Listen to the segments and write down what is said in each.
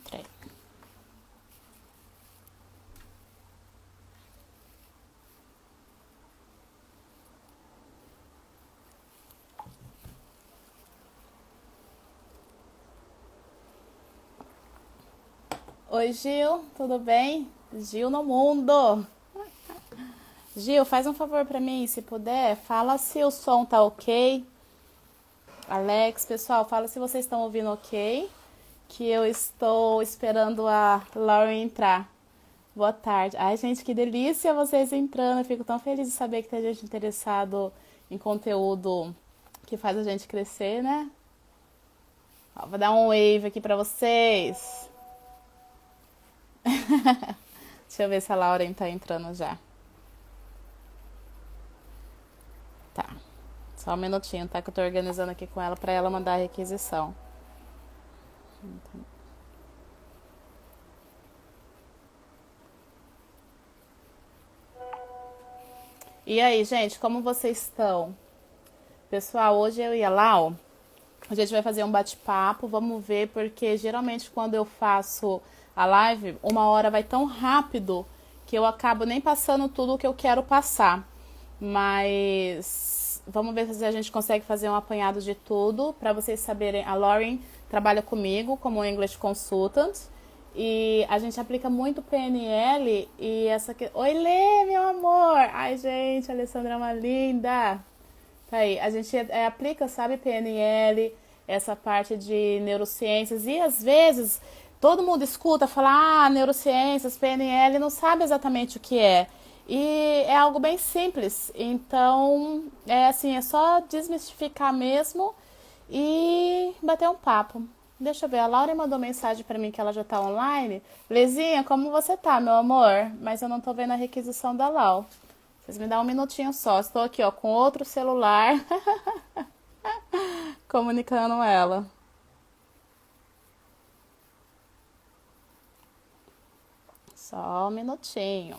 Entrei. Oi, Gil, tudo bem? Gil no mundo. Gil, faz um favor pra mim, se puder, fala se o som tá ok. Alex, pessoal, fala se vocês estão ouvindo ok, que eu estou esperando a Lauren entrar. Boa tarde. Ai, gente, que delícia vocês entrando. Eu fico tão feliz de saber que tem gente interessado em conteúdo que faz a gente crescer, né? Ó, vou dar um wave aqui pra vocês. Deixa eu ver se a Lauren tá entrando já. Tá. Só um minutinho, tá? Que eu tô organizando aqui com ela pra ela mandar a requisição. E aí, gente, como vocês estão? Pessoal, hoje eu e a Lau, a gente vai fazer um bate-papo, vamos ver, porque geralmente quando eu faço a live, 1 hora vai tão rápido que eu acabo nem passando tudo o que eu quero passar. Mas vamos ver se a gente consegue fazer um apanhado de tudo, para vocês saberem. A Lauren trabalha comigo como English Consultant e a gente aplica muito PNL e essa que... Oi, Lê, meu amor! Ai, gente, a Alessandra é uma linda! Tá aí, a gente aplica, sabe, PNL, essa parte de neurociências, e às vezes todo mundo escuta falar, neurociências, PNL, não sabe exatamente o que é. E é algo bem simples, então é assim, é só desmistificar mesmo e bater um papo. Deixa eu ver, a Laura mandou mensagem pra mim que ela já tá online. Lezinha, como você tá, meu amor? Mas eu não tô vendo a requisição da Lau. Vocês me dão um minutinho só. Estou aqui, ó, com outro celular comunicando ela. Só um minutinho.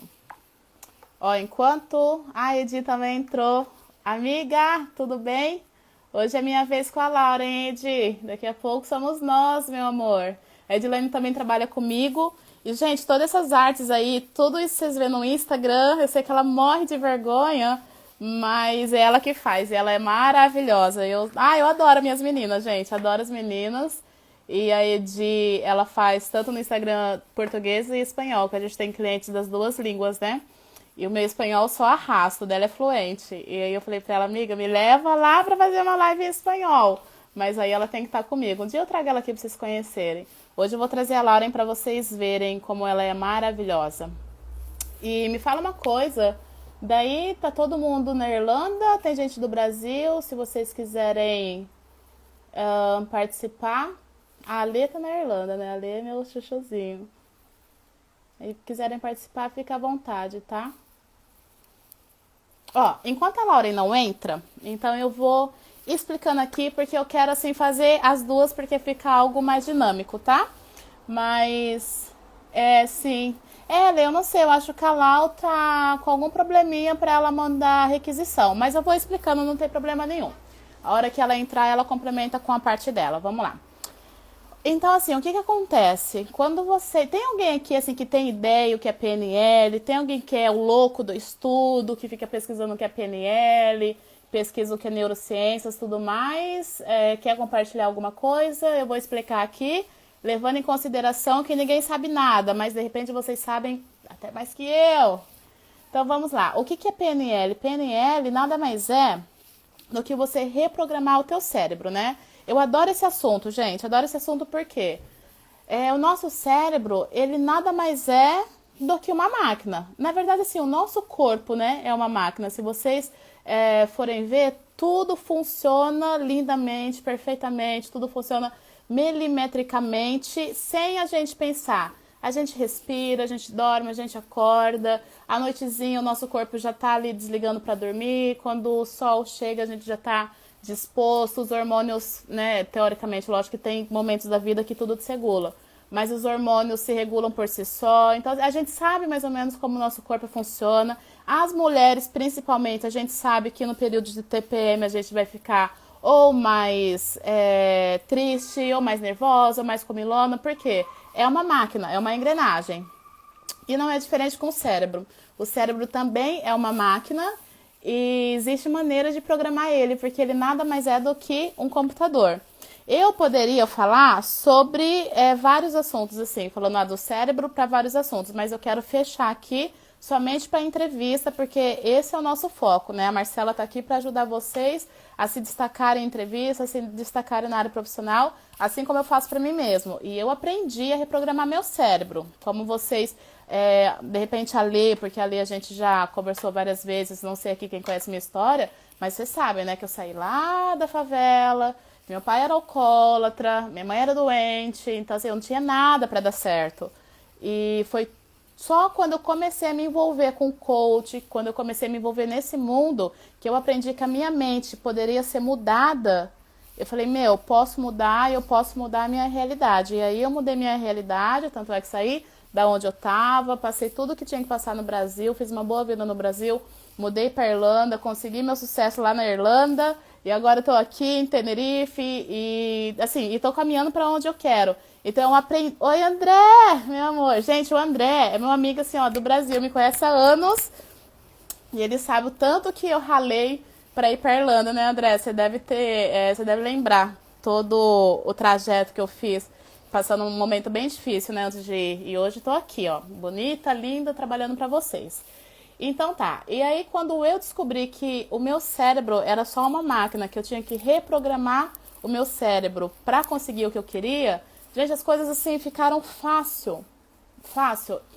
Ó, enquanto a Edi também entrou. Amiga, tudo bem? Hoje é minha vez com a Laura, hein, Edi? Daqui a pouco somos nós, meu amor. A Edilene também trabalha comigo. E, gente, todas essas artes aí, tudo isso vocês vêem no Instagram. Eu sei que ela morre de vergonha, mas é ela que faz. E ela é maravilhosa. Eu adoro minhas meninas, gente. Adoro as meninas. E a Edi, ela faz tanto no Instagram português e espanhol, que a gente tem clientes das duas línguas, né? E o meu espanhol só arrasto, dela é fluente. E aí eu falei pra ela, amiga, me leva lá pra fazer uma live em espanhol. Mas aí ela tem que estar comigo. Um dia eu trago ela aqui pra vocês conhecerem. Hoje eu vou trazer a Lauren pra vocês verem como ela é maravilhosa. E me fala uma coisa, daí tá todo mundo na Irlanda, tem gente do Brasil, se vocês quiserem participar. A Alê tá na Irlanda, né? A Alê é meu chuchuzinho. E quiserem participar, fica à vontade, tá? Ó, enquanto a Lauren não entra, então eu vou explicando aqui, porque eu quero, assim, fazer as duas, porque fica algo mais dinâmico, tá? Mas, sim. Lê, eu não sei, eu acho que a Lau tá com algum probleminha pra ela mandar a requisição, mas eu vou explicando, não tem problema nenhum. A hora que ela entrar, ela complementa com a parte dela, vamos lá. Então, assim, o que que acontece? Quando você... Tem alguém aqui, assim, que tem ideia o que é PNL? Tem alguém que é o louco do estudo, que fica pesquisando o que é PNL, pesquisa o que é neurociências, tudo mais? Quer compartilhar alguma coisa? Eu vou explicar aqui, levando em consideração que ninguém sabe nada, mas de repente vocês sabem até mais que eu. Então, vamos lá. O que que é PNL? PNL nada mais é do que você reprogramar o teu cérebro, né? Eu adoro esse assunto, gente. Adoro esse assunto porque o nosso cérebro, ele nada mais é do que uma máquina. Na verdade, assim, o nosso corpo, né, é uma máquina. Se vocês forem ver, tudo funciona lindamente, perfeitamente, tudo funciona milimetricamente, sem a gente pensar. A gente respira, a gente dorme, a gente acorda. À noitezinha o nosso corpo já tá ali desligando para dormir. Quando o sol chega, a gente já tá disposto. Os hormônios, né, teoricamente, lógico que tem momentos da vida que tudo desregula. Mas os hormônios se regulam por si só. Então a gente sabe mais ou menos como o nosso corpo funciona. As mulheres, principalmente, a gente sabe que no período de TPM a gente vai ficar ou mais triste, ou mais nervosa, ou mais comilona. Por quê? é uma máquina, é uma engrenagem. E não é diferente com o cérebro. O cérebro também é uma máquina e existe maneira de programar ele, porque ele nada mais é do que um computador. Eu poderia falar sobre vários assuntos, assim, falando do cérebro para vários assuntos, mas eu quero fechar aqui somente para entrevista, porque esse é o nosso foco, né? A Marcela está aqui para ajudar vocês a se destacarem em entrevista, a se destacarem na área profissional, assim como eu faço para mim mesmo. E eu aprendi a reprogramar meu cérebro, como vocês, de repente a Lê, porque a Lê a gente já conversou várias vezes, não sei aqui quem conhece minha história, mas vocês sabem, né, que eu saí lá da favela, meu pai era alcoólatra, minha mãe era doente, então assim, eu não tinha nada para dar certo. E foi só quando eu comecei a me envolver com coach, quando eu comecei a me envolver nesse mundo, que eu aprendi que a minha mente poderia ser mudada. Eu falei, eu posso mudar, eu posso mudar a minha realidade. E aí eu mudei minha realidade, tanto é que saí da onde eu estava, passei tudo que tinha que passar no Brasil, fiz uma boa vida no Brasil, mudei para Irlanda, consegui meu sucesso lá na Irlanda, e agora eu tô aqui em Tenerife, e assim, e tô caminhando para onde eu quero. Então eu aprendi... Oi, André, meu amor. Gente, o André é meu amigo, assim, ó, do Brasil, me conhece há anos, e ele sabe o tanto que eu ralei para ir para Irlanda, né, André? Você deve lembrar todo o trajeto que eu fiz, passando um momento bem difícil, né, antes de ir. E hoje tô aqui, ó, bonita, linda, trabalhando para vocês. Então tá, e aí quando eu descobri que o meu cérebro era só uma máquina, que eu tinha que reprogramar o meu cérebro para conseguir o que eu queria, gente, as coisas assim ficaram fácil.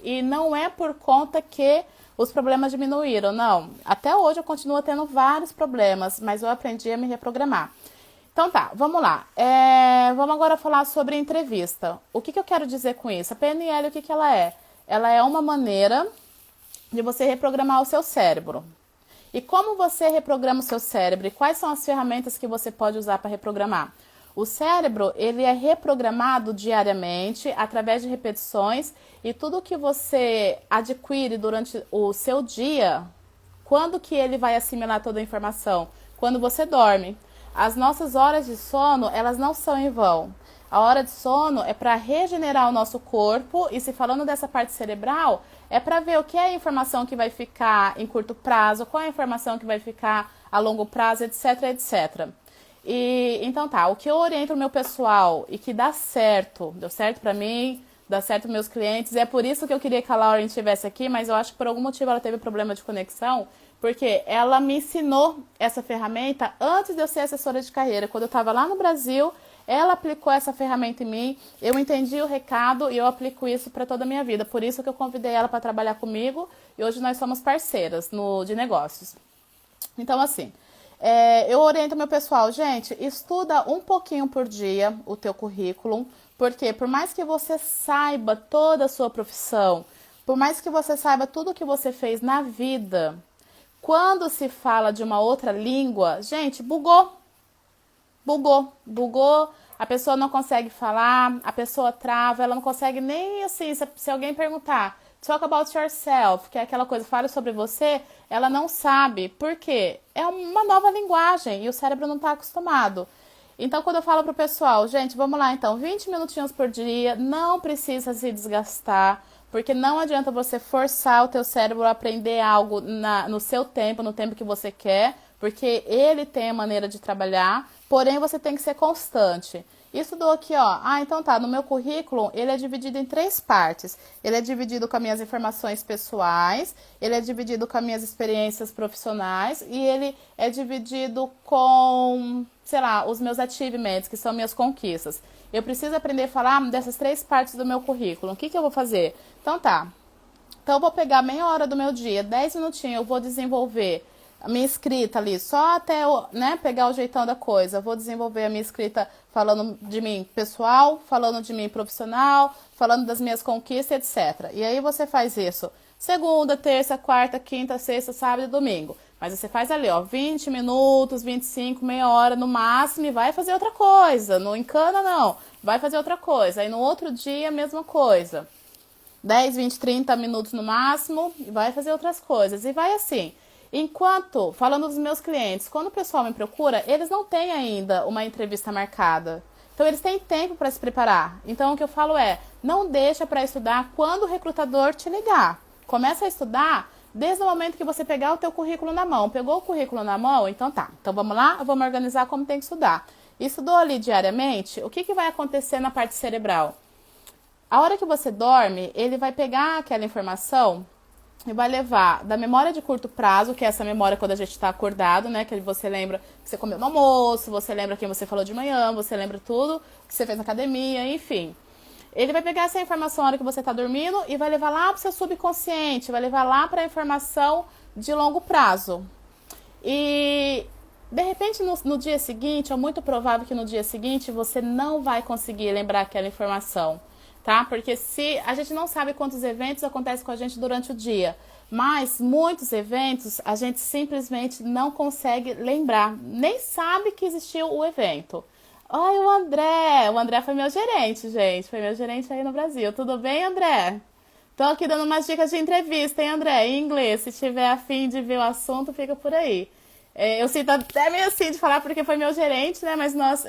E não é por conta que os problemas diminuíram, não. Até hoje eu continuo tendo vários problemas, mas eu aprendi a me reprogramar. Então tá, vamos lá. Vamos agora falar sobre entrevista. O que eu quero dizer com isso? A PNL, o que ela é? Ela é uma maneira de você reprogramar o seu cérebro. E como você reprograma o seu cérebro? E quais são as ferramentas que você pode usar para reprogramar? O cérebro, ele é reprogramado diariamente, através de repetições, e tudo que você adquire durante o seu dia, quando que ele vai assimilar toda a informação? Quando você dorme. As nossas horas de sono, elas não são em vão. A hora de sono é para regenerar o nosso corpo, e se falando dessa parte cerebral, é para ver o que é a informação que vai ficar em curto prazo, qual é a informação que vai ficar a longo prazo, etc, etc. E então tá, o que eu oriento o meu pessoal e que dá certo, deu certo para mim, dá certo para meus clientes, é por isso que eu queria que a Lauren estivesse aqui, mas eu acho que por algum motivo ela teve problema de conexão, porque ela me ensinou essa ferramenta antes de eu ser assessora de carreira. Quando eu estava lá no Brasil, ela aplicou essa ferramenta em mim, eu entendi o recado e eu aplico isso para toda a minha vida. Por isso que eu convidei ela para trabalhar comigo e hoje nós somos parceiras de negócios. Então, assim, eu oriento meu pessoal, gente, estuda um pouquinho por dia o teu currículo, porque por mais que você saiba toda a sua profissão, por mais que você saiba tudo que você fez na vida, quando se fala de uma outra língua, gente, bugou, a pessoa não consegue falar, a pessoa trava, ela não consegue nem assim, se alguém perguntar, talk about yourself, que é aquela coisa, fale sobre você, ela não sabe, por quê? É uma nova linguagem e o cérebro não está acostumado. Então, quando eu falo pro pessoal, gente, vamos lá então, 20 minutinhos por dia, não precisa se desgastar, porque não adianta você forçar o teu cérebro a aprender algo no seu tempo, no tempo que você quer, porque ele tem a maneira de trabalhar, porém você tem que ser constante. Isso do aqui, ó, então tá, no meu currículo, ele é dividido em 3 partes. Ele é dividido com as minhas informações pessoais, ele é dividido com as minhas experiências profissionais e ele é dividido com, sei lá, os meus achievements, que são minhas conquistas. Eu preciso aprender a falar dessas 3 partes do meu currículo. O que eu vou fazer? Então tá, então eu vou pegar meia hora do meu dia, 10 minutinhos, eu vou desenvolver a minha escrita ali, só até eu, pegar o jeitão da coisa. Eu vou desenvolver a minha escrita falando de mim pessoal, falando de mim profissional, falando das minhas conquistas, etc. E aí você faz isso segunda, terça, quarta, quinta, sexta, sábado e domingo. Mas você faz ali, ó, 20 minutos, 25, meia hora no máximo e vai fazer outra coisa. Não encana, não. Vai fazer outra coisa. Aí no outro dia, a mesma coisa. 10, 20, 30 minutos no máximo e vai fazer outras coisas. E vai assim. Enquanto, falando dos meus clientes, quando o pessoal me procura, eles não têm ainda uma entrevista marcada. Então Então, eles têm tempo para se preparar. Então, o que eu falo é, não deixa para estudar quando o recrutador te ligar. Começa a estudar desde o momento que você pegar o teu currículo na mão. Pegou o currículo na mão? Então tá. Então, vamos lá, eu vou me organizar como tem que estudar. Estudou ali diariamente, o que vai acontecer na parte cerebral? A hora que você dorme, ele vai pegar aquela informação e vai levar da memória de curto prazo, que é essa memória quando a gente está acordado, né? Que você lembra que você comeu no almoço, você lembra quem você falou de manhã, você lembra tudo que você fez na academia, enfim. Ele vai pegar essa informação na hora que você está dormindo e vai levar lá para o seu subconsciente, vai levar lá para a informação de longo prazo. E de repente no dia seguinte, é muito provável que no dia seguinte você não vai conseguir lembrar aquela informação. Tá? Porque se a gente não sabe quantos eventos acontecem com a gente durante o dia, mas muitos eventos a gente simplesmente não consegue lembrar, nem sabe que existiu o evento. Oi, o André foi meu gerente, gente, foi meu gerente aí no Brasil. Tudo bem, André? Tô aqui dando umas dicas de entrevista, hein, André, em inglês. Se tiver a fim de ver o assunto, fica por aí. Eu sinto até meio assim de falar porque foi meu gerente, né? Mas nós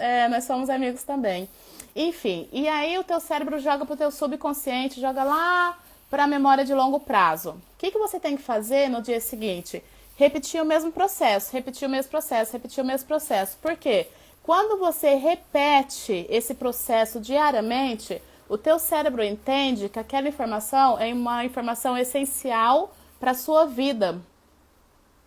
somos amigos também. Enfim, e aí o teu cérebro joga pro teu subconsciente, joga lá para a memória de longo prazo. O que você tem que fazer no dia seguinte? Repetir o mesmo processo, repetir o mesmo processo, repetir o mesmo processo. Por quê? Quando você repete esse processo diariamente, o teu cérebro entende que aquela informação é uma informação essencial para a sua vida.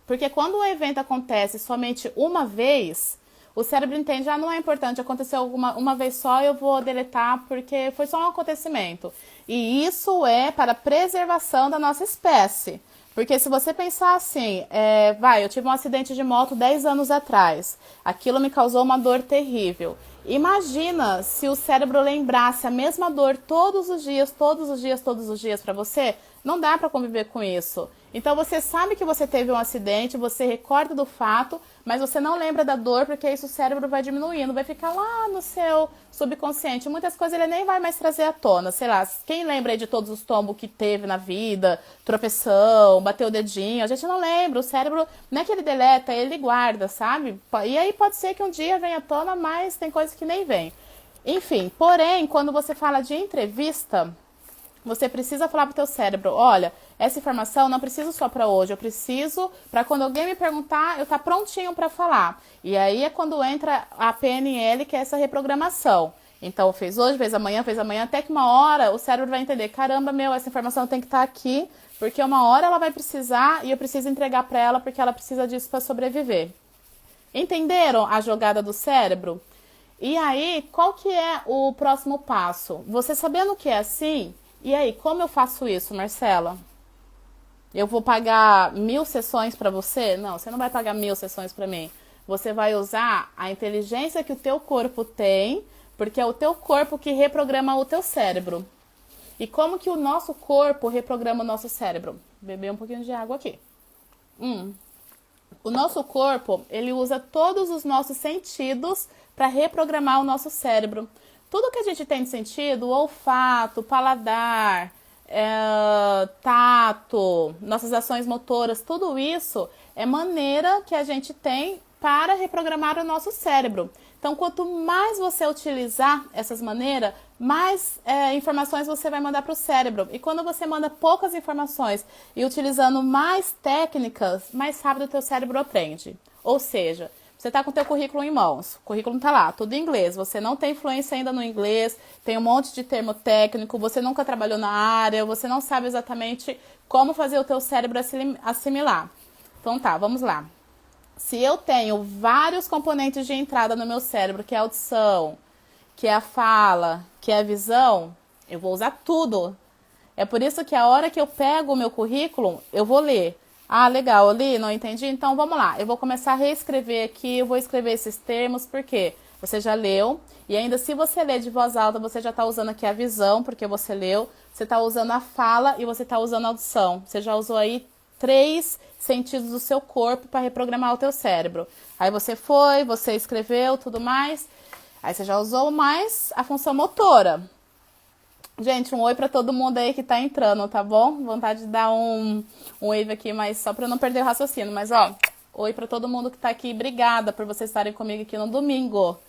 Porque quando um evento acontece somente uma vez, o cérebro entende, não é importante, aconteceu uma vez só, eu vou deletar porque foi só um acontecimento. E isso é para a preservação da nossa espécie. Porque se você pensar assim, eu tive um acidente de moto 10 anos atrás, aquilo me causou uma dor terrível. Imagina se o cérebro lembrasse a mesma dor todos os dias, todos os dias, todos os dias para você. Não dá para conviver com isso. Então você sabe que você teve um acidente, você recorda do fato, mas você não lembra da dor, porque isso o cérebro vai diminuindo, vai ficar lá no seu subconsciente. Muitas coisas ele nem vai mais trazer à tona. Sei lá, quem lembra aí de todos os tombos que teve na vida, tropeção, bateu o dedinho, a gente não lembra. O cérebro, não é que ele deleta, ele guarda, sabe? E aí pode ser que um dia venha à tona, mas tem coisas que nem vem. Enfim, porém, quando você fala de entrevista, você precisa falar pro teu cérebro, olha, essa informação não preciso só para hoje, eu preciso para quando alguém me perguntar, eu tá prontinho para falar. E aí é quando entra a PNL, que é essa reprogramação. Então, fez hoje, fez amanhã, até que uma hora o cérebro vai entender, caramba, essa informação tem que estar aqui, porque uma hora ela vai precisar e eu preciso entregar para ela porque ela precisa disso para sobreviver. Entenderam a jogada do cérebro? E aí, qual que é o próximo passo? Você sabendo que é assim, e aí, como eu faço isso, Marcela? Eu vou pagar 1000 sessões para você? Não, você não vai pagar 1000 sessões para mim. Você vai usar a inteligência que o teu corpo tem, porque é o teu corpo que reprograma o teu cérebro. E como que o nosso corpo reprograma o nosso cérebro? Beber um pouquinho de água aqui. O nosso corpo, ele usa todos os nossos sentidos para reprogramar o nosso cérebro. Tudo que a gente tem de sentido, olfato, paladar, tato, nossas ações motoras, tudo isso é maneira que a gente tem para reprogramar o nosso cérebro. Então, quanto mais você utilizar essas maneiras, mais informações você vai mandar para o cérebro. E quando você manda poucas informações e utilizando mais técnicas, mais rápido o teu cérebro aprende. Ou seja, você está com o teu currículo em mãos, o currículo está lá, tudo em inglês, você não tem fluência ainda no inglês, tem um monte de termo técnico, você nunca trabalhou na área, você não sabe exatamente como fazer o teu cérebro assimilar. Então tá, vamos lá. Se eu tenho vários componentes de entrada no meu cérebro, que é a audição, que é a fala, que é a visão, eu vou usar tudo. É por isso que a hora que eu pego o meu currículo, eu vou ler. Ah, legal, eu li, não entendi? Então vamos lá, eu vou começar a reescrever aqui, eu vou escrever esses termos, porque você já leu, e ainda se você ler de voz alta, você já está usando aqui a visão, porque você leu, você está usando a fala e você está usando a audição. Você já usou aí 3 sentidos do seu corpo para reprogramar o teu cérebro. Aí você escreveu, tudo mais, aí você já usou mais a função motora. Gente, um oi pra todo mundo aí que tá entrando, tá bom? Vontade de dar um wave aqui, mas só pra não perder o raciocínio. Mas, oi pra todo mundo que tá aqui. Obrigada por vocês estarem comigo aqui no domingo.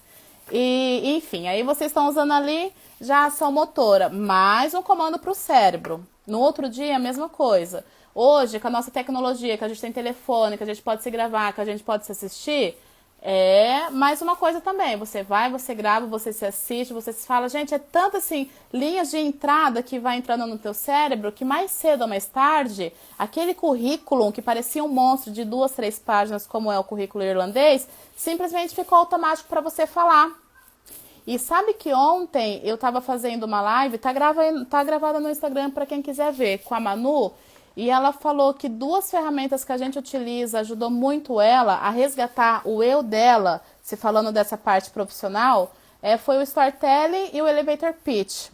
E, enfim, aí vocês estão usando ali já a ação motora, mais um comando para o cérebro. No outro dia, a mesma coisa. Hoje, com a nossa tecnologia, que a gente tem telefone, que a gente pode se gravar, que a gente pode se assistir, é mais uma coisa também. Você vai, você grava, você se assiste, você se fala. Gente, é tanto assim, linhas de entrada que vai entrando no teu cérebro, que mais cedo ou mais tarde, aquele currículo que parecia um monstro de 2, 3 páginas, como é o currículo irlandês, simplesmente ficou automático para você falar. E sabe que ontem eu estava fazendo uma live, tá gravada no Instagram para quem quiser ver, com a Manu, e ela falou que 2 ferramentas que a gente utiliza ajudou muito ela a resgatar o eu dela, se falando dessa parte profissional, foi o Storytelling e o Elevator Pitch.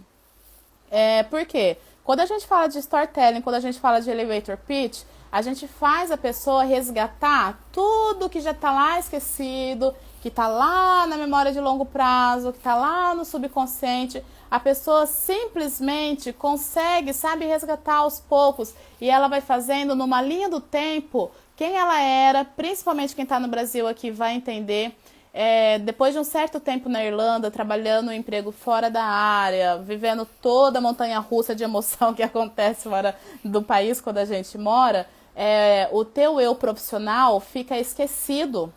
Por quê? Quando a gente fala de storytelling, quando a gente fala de elevator pitch, a gente faz a pessoa resgatar tudo que já está lá esquecido, que está lá na memória de longo prazo, que está lá no subconsciente. A pessoa simplesmente consegue, sabe, resgatar aos poucos e ela vai fazendo numa linha do tempo quem ela era, principalmente quem está no Brasil aqui vai entender. Depois de um certo tempo na Irlanda, trabalhando um emprego fora da área, vivendo toda a montanha-russa de emoção que acontece fora do país quando a gente mora, o teu eu profissional fica esquecido.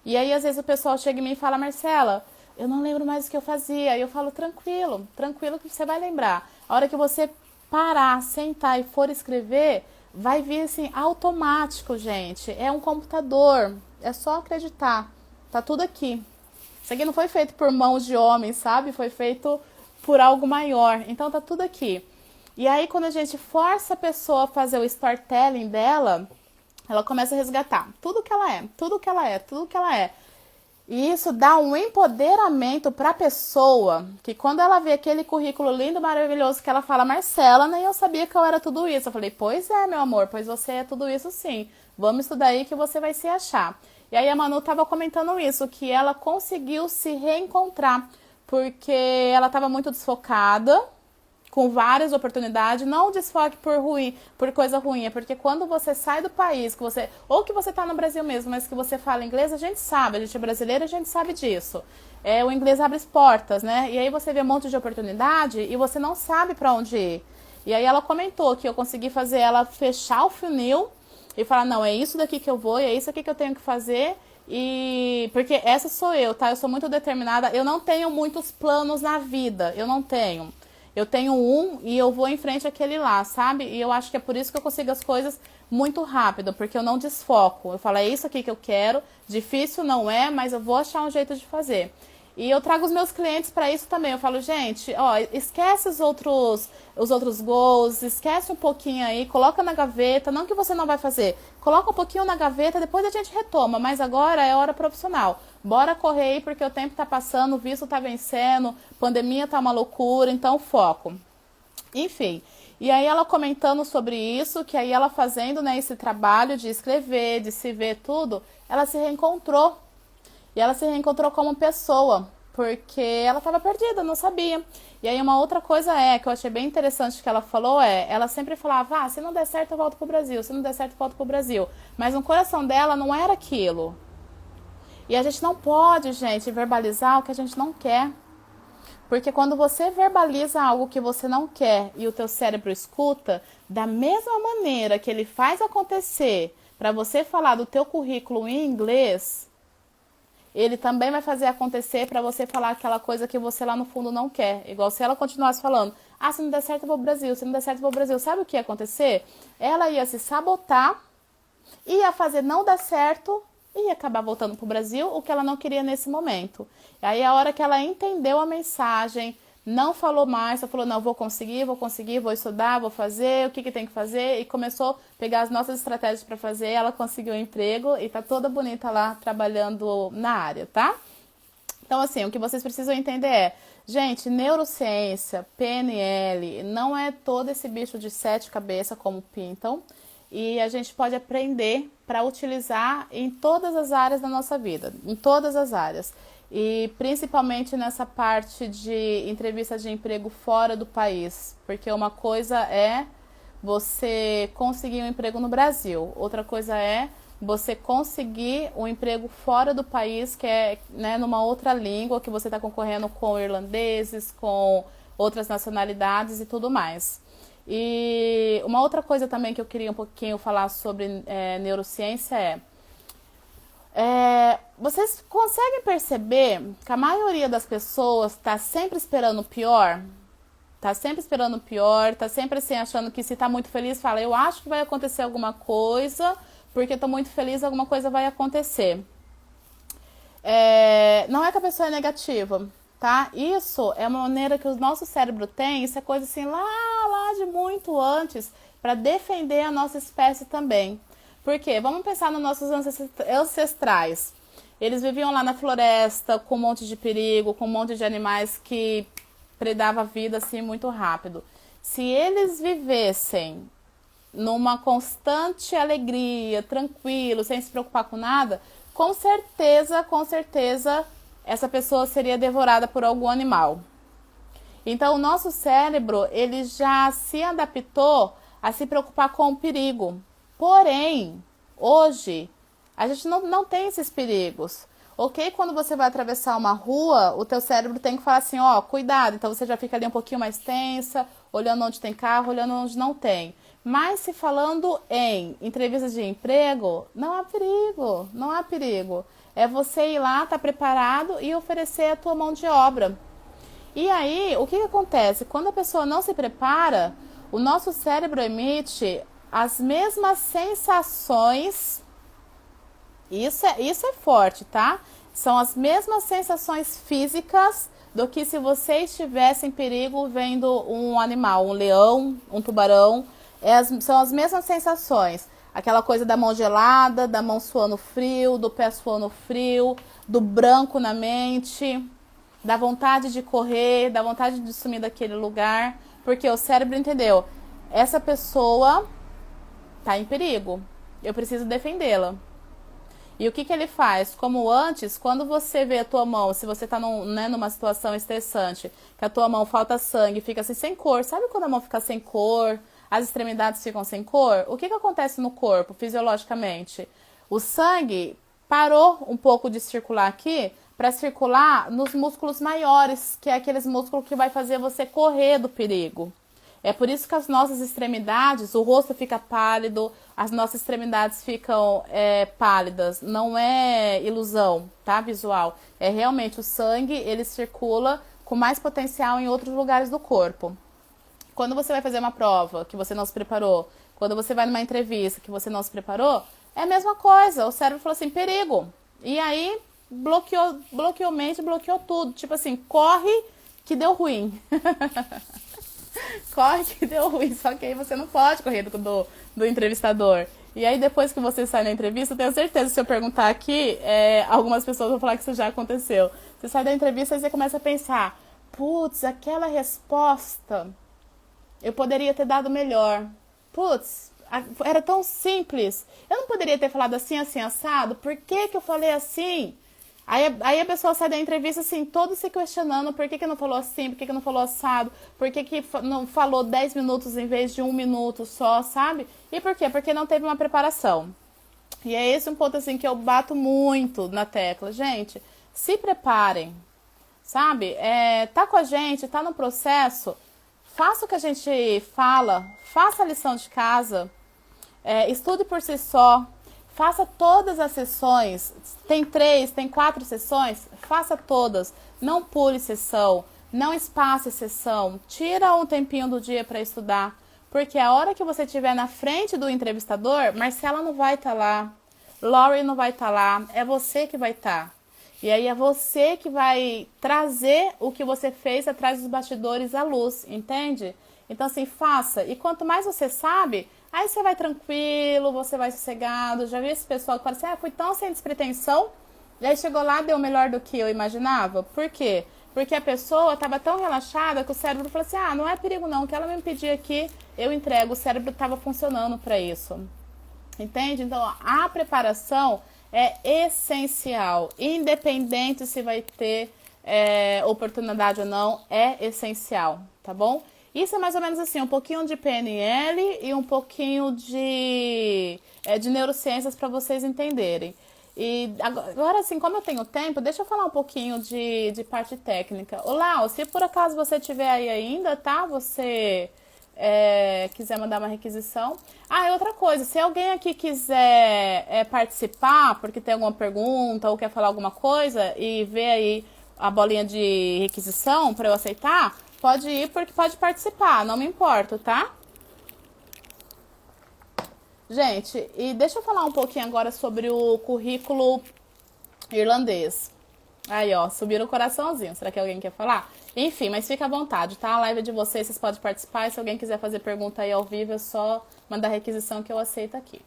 E aí, às vezes, o pessoal chega em mim e fala, Marcela, eu não lembro mais o que eu fazia. E eu falo, tranquilo, tranquilo que você vai lembrar. A hora que você parar, sentar e for escrever, vai vir assim, automático, gente. É um computador, é só acreditar. Tá tudo aqui. Isso aqui não foi feito por mãos de homem, sabe? Foi feito por algo maior. Então tá tudo aqui. E aí quando a gente força a pessoa a fazer o storytelling dela, ela começa a resgatar tudo que ela é, tudo que ela é, tudo que ela é. E isso dá um empoderamento para a pessoa, que quando ela vê aquele currículo lindo, maravilhoso, que ela fala, Marcela, nem eu sabia que eu era tudo isso. Eu falei, pois é, meu amor, pois você é tudo isso sim. Vamos estudar aí que você vai se achar. E aí a Manu estava comentando isso, que ela conseguiu se reencontrar, porque ela estava muito desfocada, com várias oportunidades, não desfoque por coisa ruim, é porque quando você sai do país, ou que você está no Brasil mesmo, mas que você fala inglês, a gente sabe, a gente é brasileiro, a gente sabe disso. O inglês abre as portas, né? E aí você vê um monte de oportunidade e você não sabe para onde ir. E aí ela comentou que eu consegui fazer ela fechar o funil e falar, não, é isso daqui que eu vou, é isso aqui que eu tenho que fazer. E porque essa sou eu, tá? Eu sou muito determinada, eu não tenho muitos planos na vida, eu não tenho. Eu tenho um e eu vou em frente àquele lá, sabe? E eu acho que é por isso que eu consigo as coisas muito rápido, porque eu não desfoco. Eu falo, é isso aqui que eu quero, difícil não é, mas eu vou achar um jeito de fazer. E eu trago os meus clientes para isso também. Eu falo, gente, ó, esquece os outros goals, esquece um pouquinho aí, coloca na gaveta, não que você não vai fazer, coloca um pouquinho na gaveta, depois a gente retoma, mas agora é hora profissional. Bora correr aí porque o tempo tá passando, o visto tá vencendo, pandemia tá uma loucura, então foco. Enfim, e aí ela comentando sobre isso, que aí ela fazendo, né, esse trabalho de escrever, de se ver tudo, ela se reencontrou. E ela se reencontrou como pessoa, porque ela estava perdida, não sabia. E aí uma outra coisa que eu achei bem interessante que ela falou ela sempre falava, se não der certo eu volto pro Brasil, se não der certo eu volto pro Brasil. Mas no coração dela não era aquilo. E a gente não pode, gente, verbalizar o que a gente não quer. Porque quando você verbaliza algo que você não quer e o teu cérebro escuta, da mesma maneira que ele faz acontecer para você falar do teu currículo em inglês, ele também vai fazer acontecer para você falar aquela coisa que você lá no fundo não quer. Igual se ela continuasse falando, se não der certo eu vou pro Brasil, se não der certo eu vou pro Brasil. Sabe o que ia acontecer? Ela ia se sabotar, ia fazer não dar certo e ia acabar voltando pro Brasil, o que ela não queria nesse momento. E aí a hora que ela entendeu a mensagem, não falou mais, só falou, não, vou conseguir, vou estudar, vou fazer, o que tem que fazer, e começou a pegar as nossas estratégias para fazer, ela conseguiu um emprego e tá toda bonita lá, trabalhando na área, tá? Então, assim, o que vocês precisam entender gente, neurociência, PNL, não é todo esse bicho de 7 cabeças como pintam, e a gente pode aprender para utilizar em todas as áreas da nossa vida, em todas as áreas. E principalmente nessa parte de entrevista de emprego fora do país, porque uma coisa é você conseguir um emprego no Brasil, outra coisa é você conseguir um emprego fora do país, que é, né, numa outra língua, que você está concorrendo com irlandeses, com outras nacionalidades e tudo mais. E uma outra coisa também que eu queria um pouquinho falar sobre neurociência vocês conseguem perceber que a maioria das pessoas está sempre esperando o pior? Tá sempre esperando o pior, tá sempre assim achando que se tá muito feliz, fala, eu acho que vai acontecer alguma coisa, porque eu tô muito feliz, alguma coisa vai acontecer. Não é que a pessoa é negativa, tá? Isso é uma maneira que o nosso cérebro tem, isso é coisa assim lá de muito antes, para defender a nossa espécie também. Por quê? Vamos pensar nos nossos ancestrais. Eles viviam lá na floresta, com um monte de perigo, com um monte de animais que predava a vida assim muito rápido. Se eles vivessem numa constante alegria, tranquilo, sem se preocupar com nada, com certeza, essa pessoa seria devorada por algum animal. Então, o nosso cérebro, ele já se adaptou a se preocupar com o perigo. Porém, hoje, a gente não tem esses perigos. Ok, quando você vai atravessar uma rua, o teu cérebro tem que falar assim, ó, cuidado. Então você já fica ali um pouquinho mais tensa, olhando onde tem carro, olhando onde não tem. Mas se falando em entrevistas de emprego, não há perigo, não há perigo. É você ir lá, estar preparado e oferecer a tua mão de obra. E aí, o que acontece? Quando a pessoa não se prepara, o nosso cérebro emite as mesmas sensações. Isso é forte, tá? São as mesmas sensações físicas do que se você estivesse em perigo vendo um animal, um leão, um tubarão. São as mesmas sensações. Aquela coisa da mão gelada, da mão suando frio, do pé suando frio, do branco na mente, da vontade de correr, da vontade de sumir daquele lugar. Porque o cérebro entendeu, essa pessoa tá em perigo, eu preciso defendê-la. E o que ele faz? Como antes, quando você vê a tua mão, se você está numa situação estressante, que a tua mão falta sangue, fica assim sem cor. Sabe quando a mão fica sem cor, as extremidades ficam sem cor? O que acontece no corpo, fisiologicamente? O sangue parou um pouco de circular aqui para circular nos músculos maiores, que é aqueles músculos que vai fazer você correr do perigo. É por isso que as nossas extremidades, o rosto fica pálido, as nossas extremidades ficam pálidas. Não é ilusão, tá, visual. É realmente o sangue, ele circula com mais potencial em outros lugares do corpo. Quando você vai fazer uma prova que você não se preparou, quando você vai numa entrevista que você não se preparou, é a mesma coisa. O cérebro falou assim, perigo. E aí bloqueou mente, bloqueou tudo. Tipo assim, corre que deu ruim. Corre que deu ruim, só que aí você não pode correr do entrevistador. E aí depois que você sai na entrevista, eu tenho certeza, se eu perguntar aqui, algumas pessoas vão falar que isso já aconteceu. Você sai da entrevista e você começa a pensar, putz, aquela resposta eu poderia ter dado melhor. Putz, era tão simples. Eu não poderia ter falado assim, assim, assado? Por que eu falei assim? Aí a pessoa sai da entrevista assim, todo se questionando por que não falou assim, por que não falou assado, por que não falou 10 minutos em vez de 1 minuto só, sabe? E por quê? Porque não teve uma preparação. E é esse um ponto assim que eu bato muito na tecla. Gente, se preparem, sabe? Tá com a gente, tá no processo, faça o que a gente fala, faça a lição de casa, estude por si só. Faça todas as sessões, tem 3, tem 4 sessões, faça todas, não pule sessão, não espace sessão, tira um tempinho do dia para estudar, porque a hora que você estiver na frente do entrevistador, Marcela não vai estar lá, Lori não vai estar lá, é você que vai estar. E aí é você que vai trazer o que você fez atrás dos bastidores à luz, entende? Então assim, faça, e quanto mais você sabe, aí você vai tranquilo, você vai sossegado. Já vi esse pessoal que fala assim, fui tão sem despretensão, e aí chegou lá, deu melhor do que eu imaginava. Por quê? Porque a pessoa estava tão relaxada que o cérebro falou assim, não é perigo não, o que ela me pedir aqui, eu entrego. O cérebro estava funcionando para isso. Entende? Então, a preparação é essencial. Independente se vai ter oportunidade ou não, é essencial, tá bom? Isso é mais ou menos assim, um pouquinho de PNL e um pouquinho de neurociências para vocês entenderem. E agora, assim, como eu tenho tempo, deixa eu falar um pouquinho de parte técnica. Olá, se por acaso você tiver aí ainda, tá? Você quiser mandar uma requisição. Ah, e outra coisa, se alguém aqui quiser participar, porque tem alguma pergunta ou quer falar alguma coisa e ver aí a bolinha de requisição para eu aceitar, pode ir porque pode participar, não me importo, tá? Gente, e deixa eu falar um pouquinho agora sobre o currículo irlandês. Aí, ó, subiram o coraçãozinho. Será que alguém quer falar? Enfim, mas fica à vontade, tá? A live é de vocês, vocês podem participar. E se alguém quiser fazer pergunta aí ao vivo, é só mandar requisição que eu aceito aqui.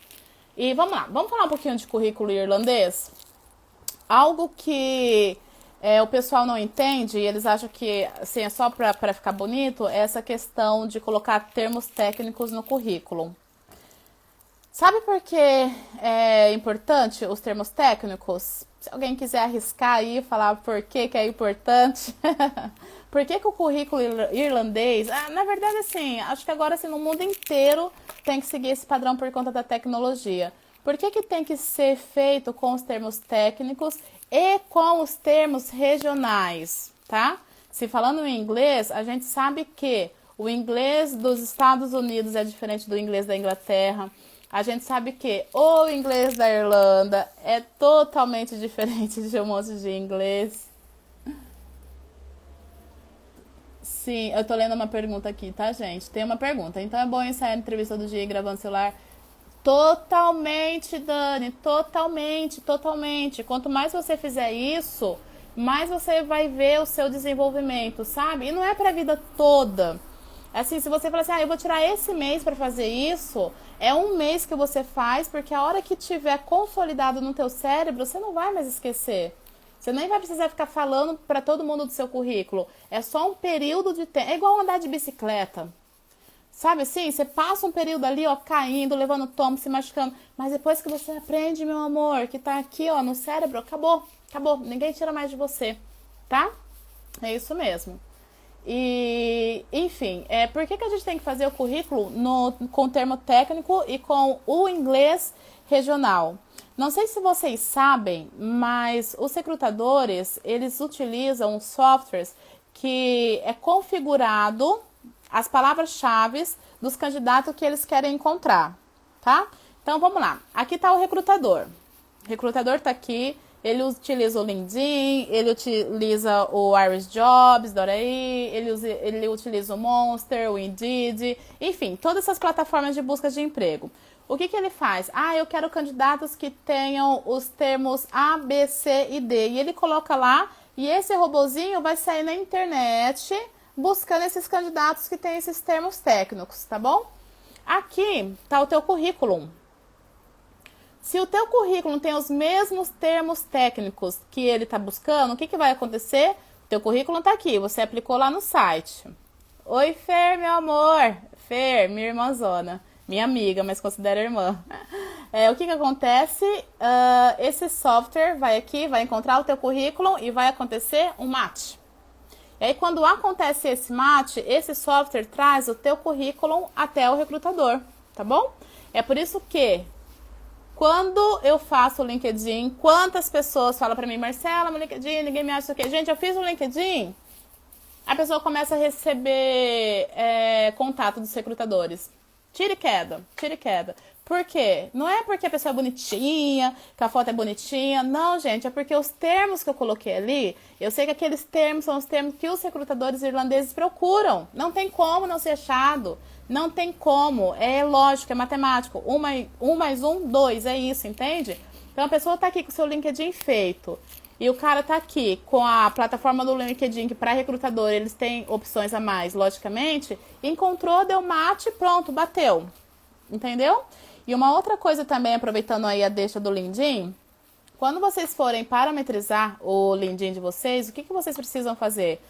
E vamos lá, vamos falar um pouquinho de currículo irlandês? Algo que o pessoal não entende e eles acham que assim, é só para ficar bonito, é essa questão de colocar termos técnicos no currículo. Sabe por que é importante os termos técnicos? Se alguém quiser arriscar aí e falar por que é importante. Por que o currículo irlandês... na verdade, assim, acho que agora assim, no mundo inteiro tem que seguir esse padrão por conta da tecnologia. Por que tem que ser feito com os termos técnicos e com os termos regionais, tá? Se falando em inglês, a gente sabe que o inglês dos Estados Unidos é diferente do inglês da Inglaterra. A gente sabe que o inglês da Irlanda é totalmente diferente de um monte de inglês. Sim, eu tô lendo uma pergunta aqui, tá, gente? Tem uma pergunta. Então é bom ensaiar a entrevista do dia gravando celular? Totalmente, Dani. Totalmente, totalmente. Quanto mais você fizer isso, mais você vai ver o seu desenvolvimento, sabe? E não é pra vida toda. Assim, se você falar assim, eu vou tirar esse mês para fazer isso, é um mês que você faz, porque a hora que tiver consolidado no teu cérebro, você não vai mais esquecer. Você nem vai precisar ficar falando para todo mundo do seu currículo. É só um período de tempo. É igual andar de bicicleta. Sabe assim? Você passa um período ali, ó, caindo, levando tombo, se machucando. Mas depois que você aprende, meu amor, que tá aqui, ó, no cérebro, acabou. Acabou. Ninguém tira mais de você. Tá? É isso mesmo. E, enfim, por que a gente tem que fazer o currículo com o termo técnico e com o inglês regional? Não sei se vocês sabem, mas os recrutadores, eles utilizam softwares que é configurado as palavras-chave dos candidatos que eles querem encontrar, tá? Então, vamos lá. Aqui está o recrutador. O recrutador está aqui. Ele utiliza o LinkedIn, ele utiliza o Irish Jobs, Doraí, ele utiliza o Monster, o Indeed, enfim, todas essas plataformas de busca de emprego. O que ele faz? Eu quero candidatos que tenham os termos A, B, C e D. E ele coloca lá e esse robozinho vai sair na internet buscando esses candidatos que têm esses termos técnicos, tá bom? Aqui tá o teu currículo. Se o teu currículo tem os mesmos termos técnicos que ele está buscando, o que vai acontecer? O teu currículo está aqui, você aplicou lá no site. Oi, Fer, meu amor. Fer, minha irmãzona. Minha amiga, mas considera irmã. O que acontece? Esse software vai aqui, vai encontrar o teu currículo e vai acontecer um match. E aí, quando acontece esse match, esse software traz o teu currículo até o recrutador, tá bom? É por isso que quando eu faço o LinkedIn, quantas pessoas falam pra mim, Marcela, meu LinkedIn, ninguém me acha o quê? Gente, eu fiz o LinkedIn, a pessoa começa a receber contato dos recrutadores. Tira e queda, tira e queda. Por quê? Não é porque a pessoa é bonitinha, que a foto é bonitinha. Não, gente, é porque os termos que eu coloquei ali, eu sei que aqueles termos são os termos que os recrutadores irlandeses procuram. Não tem como não ser achado. Não tem como, é lógico, é matemático. 1 mais 1, 2, é isso, entende? Então a pessoa tá aqui com o seu LinkedIn feito e o cara tá aqui com a plataforma do LinkedIn, que para recrutador eles têm opções a mais, logicamente, encontrou, deu match, pronto, bateu. Entendeu? E uma outra coisa também, aproveitando aí a deixa do LinkedIn, quando vocês forem parametrizar o LinkedIn de vocês, o que vocês precisam fazer?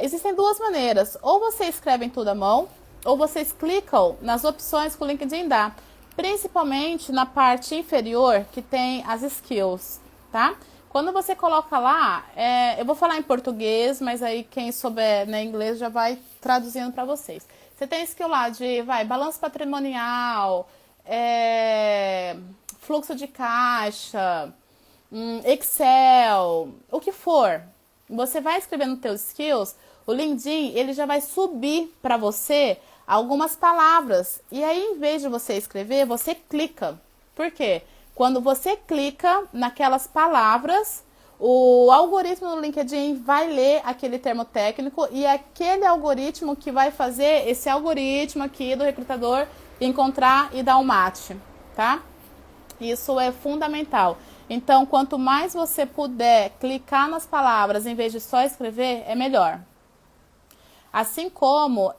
Existem duas maneiras, ou vocês escrevem tudo à mão, ou vocês clicam nas opções que o LinkedIn dá, principalmente na parte inferior que tem as skills, tá? Quando você coloca lá, eu vou falar em português, mas aí quem souber, né, inglês já vai traduzindo para vocês. Você tem skill lá de, balanço patrimonial, fluxo de caixa, Excel, o que for. Você vai escrevendo nos teus skills, o LinkedIn, ele já vai subir para você algumas palavras. E aí, em vez de você escrever, você clica. Por quê? Quando você clica naquelas palavras, o algoritmo do LinkedIn vai ler aquele termo técnico e é aquele algoritmo que vai fazer esse algoritmo aqui do recrutador encontrar e dar um match, tá? Isso é fundamental. Então, quanto mais você puder clicar nas palavras em vez de só escrever, é melhor. Assim como,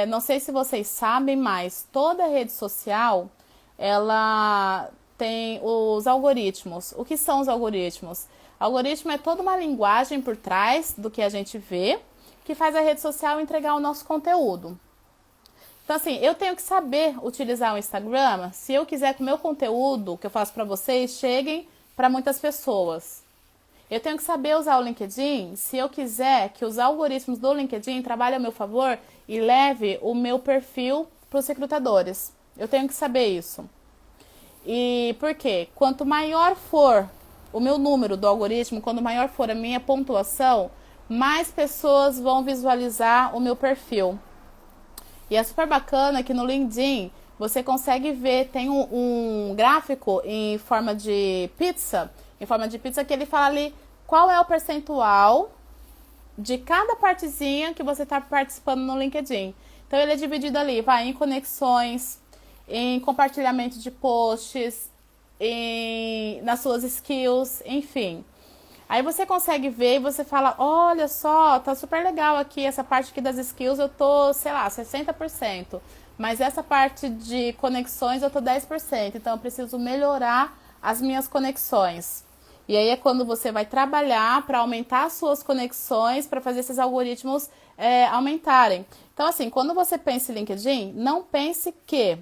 não sei se vocês sabem, mas toda rede social, ela tem os algoritmos. O que são os algoritmos? Algoritmo é toda uma linguagem por trás do que a gente vê, que faz a rede social entregar o nosso conteúdo. Então, assim, eu tenho que saber utilizar o Instagram se eu quiser que o meu conteúdo que eu faço para vocês cheguem para muitas pessoas. Eu tenho que saber usar o LinkedIn se eu quiser que os algoritmos do LinkedIn trabalhem a meu favor e leve o meu perfil para os recrutadores. Eu tenho que saber isso. E por quê? Quanto maior for o meu número do algoritmo, quanto maior for a minha pontuação, mais pessoas vão visualizar o meu perfil. E é super bacana que no LinkedIn você consegue ver, tem um gráfico em forma de pizza, que ele fala ali qual é o percentual de cada partezinha que você está participando no LinkedIn. Então ele é dividido ali, em conexões, em compartilhamento de posts, nas suas skills, enfim. Aí você consegue ver e você fala, olha só, tá super legal aqui, essa parte aqui das skills eu tô, sei lá, 60%. Mas essa parte de conexões eu tô 10%. Então eu preciso melhorar as minhas conexões. E aí é quando você vai trabalhar para aumentar as suas conexões, para fazer esses algoritmos aumentarem. Então assim, quando você pensa em LinkedIn, não pense que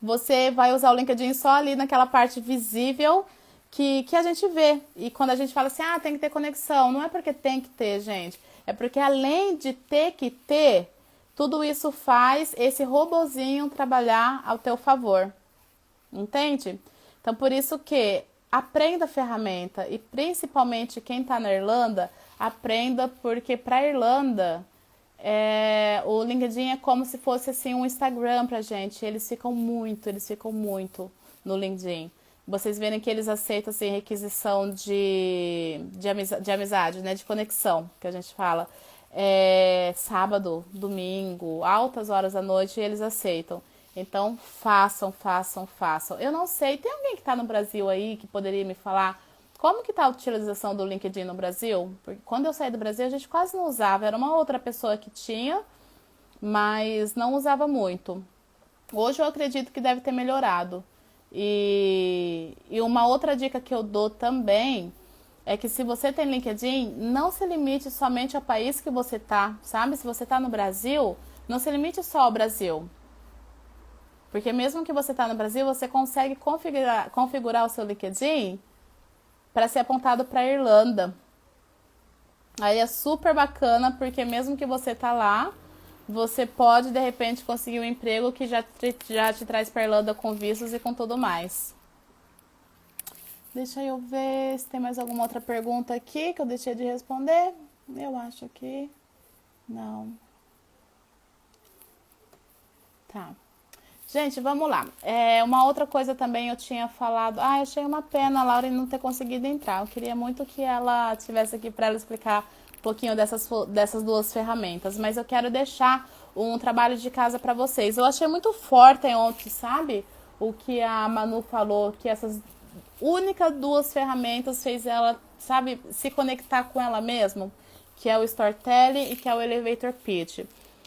você vai usar o LinkedIn só ali naquela parte visível que a gente vê. E quando a gente fala assim, tem que ter conexão, não é porque tem que ter, gente. É porque além de ter que ter, tudo isso faz esse robozinho trabalhar ao teu favor. Entende? Então, por isso que aprenda a ferramenta. E principalmente quem está na Irlanda, aprenda porque para a Irlanda, o LinkedIn é como se fosse assim um Instagram pra gente. Eles ficam muito no LinkedIn. Vocês verem que eles aceitam assim, requisição de amizade, né? De conexão, que a gente fala. Sábado, domingo, altas horas da noite, eles aceitam. Então, façam. Eu não sei, tem alguém que está no Brasil aí que poderia me falar como que está a utilização do LinkedIn no Brasil? Porque quando eu saí do Brasil, a gente quase não usava. Era uma outra pessoa que tinha, mas não usava muito. Hoje eu acredito que deve ter melhorado. E uma outra dica que eu dou também é que se você tem LinkedIn, não se limite somente ao país que você tá, sabe? Se você tá no Brasil, não se limite só ao Brasil. Porque mesmo que você tá no Brasil, você consegue configurar o seu LinkedIn para ser apontado para a Irlanda. Aí é super bacana, porque mesmo que você tá lá, você pode, de repente, conseguir um emprego que já te traz para a Irlanda com vistos e com tudo mais. Deixa eu ver se tem mais alguma outra pergunta aqui que eu deixei de responder. Eu acho que não. Tá. Gente, vamos lá. Uma outra coisa também eu tinha falado. Eu achei uma pena a Laura não ter conseguido entrar. Eu queria muito que ela estivesse aqui para ela explicar um pouquinho dessas duas ferramentas. Mas eu quero deixar um trabalho de casa para vocês. Eu achei muito forte ontem, sabe? O que a Manu falou, que essas únicas duas ferramentas fez ela, sabe, se conectar com ela mesma, que é o Storytelling e que é o Elevator Pitch.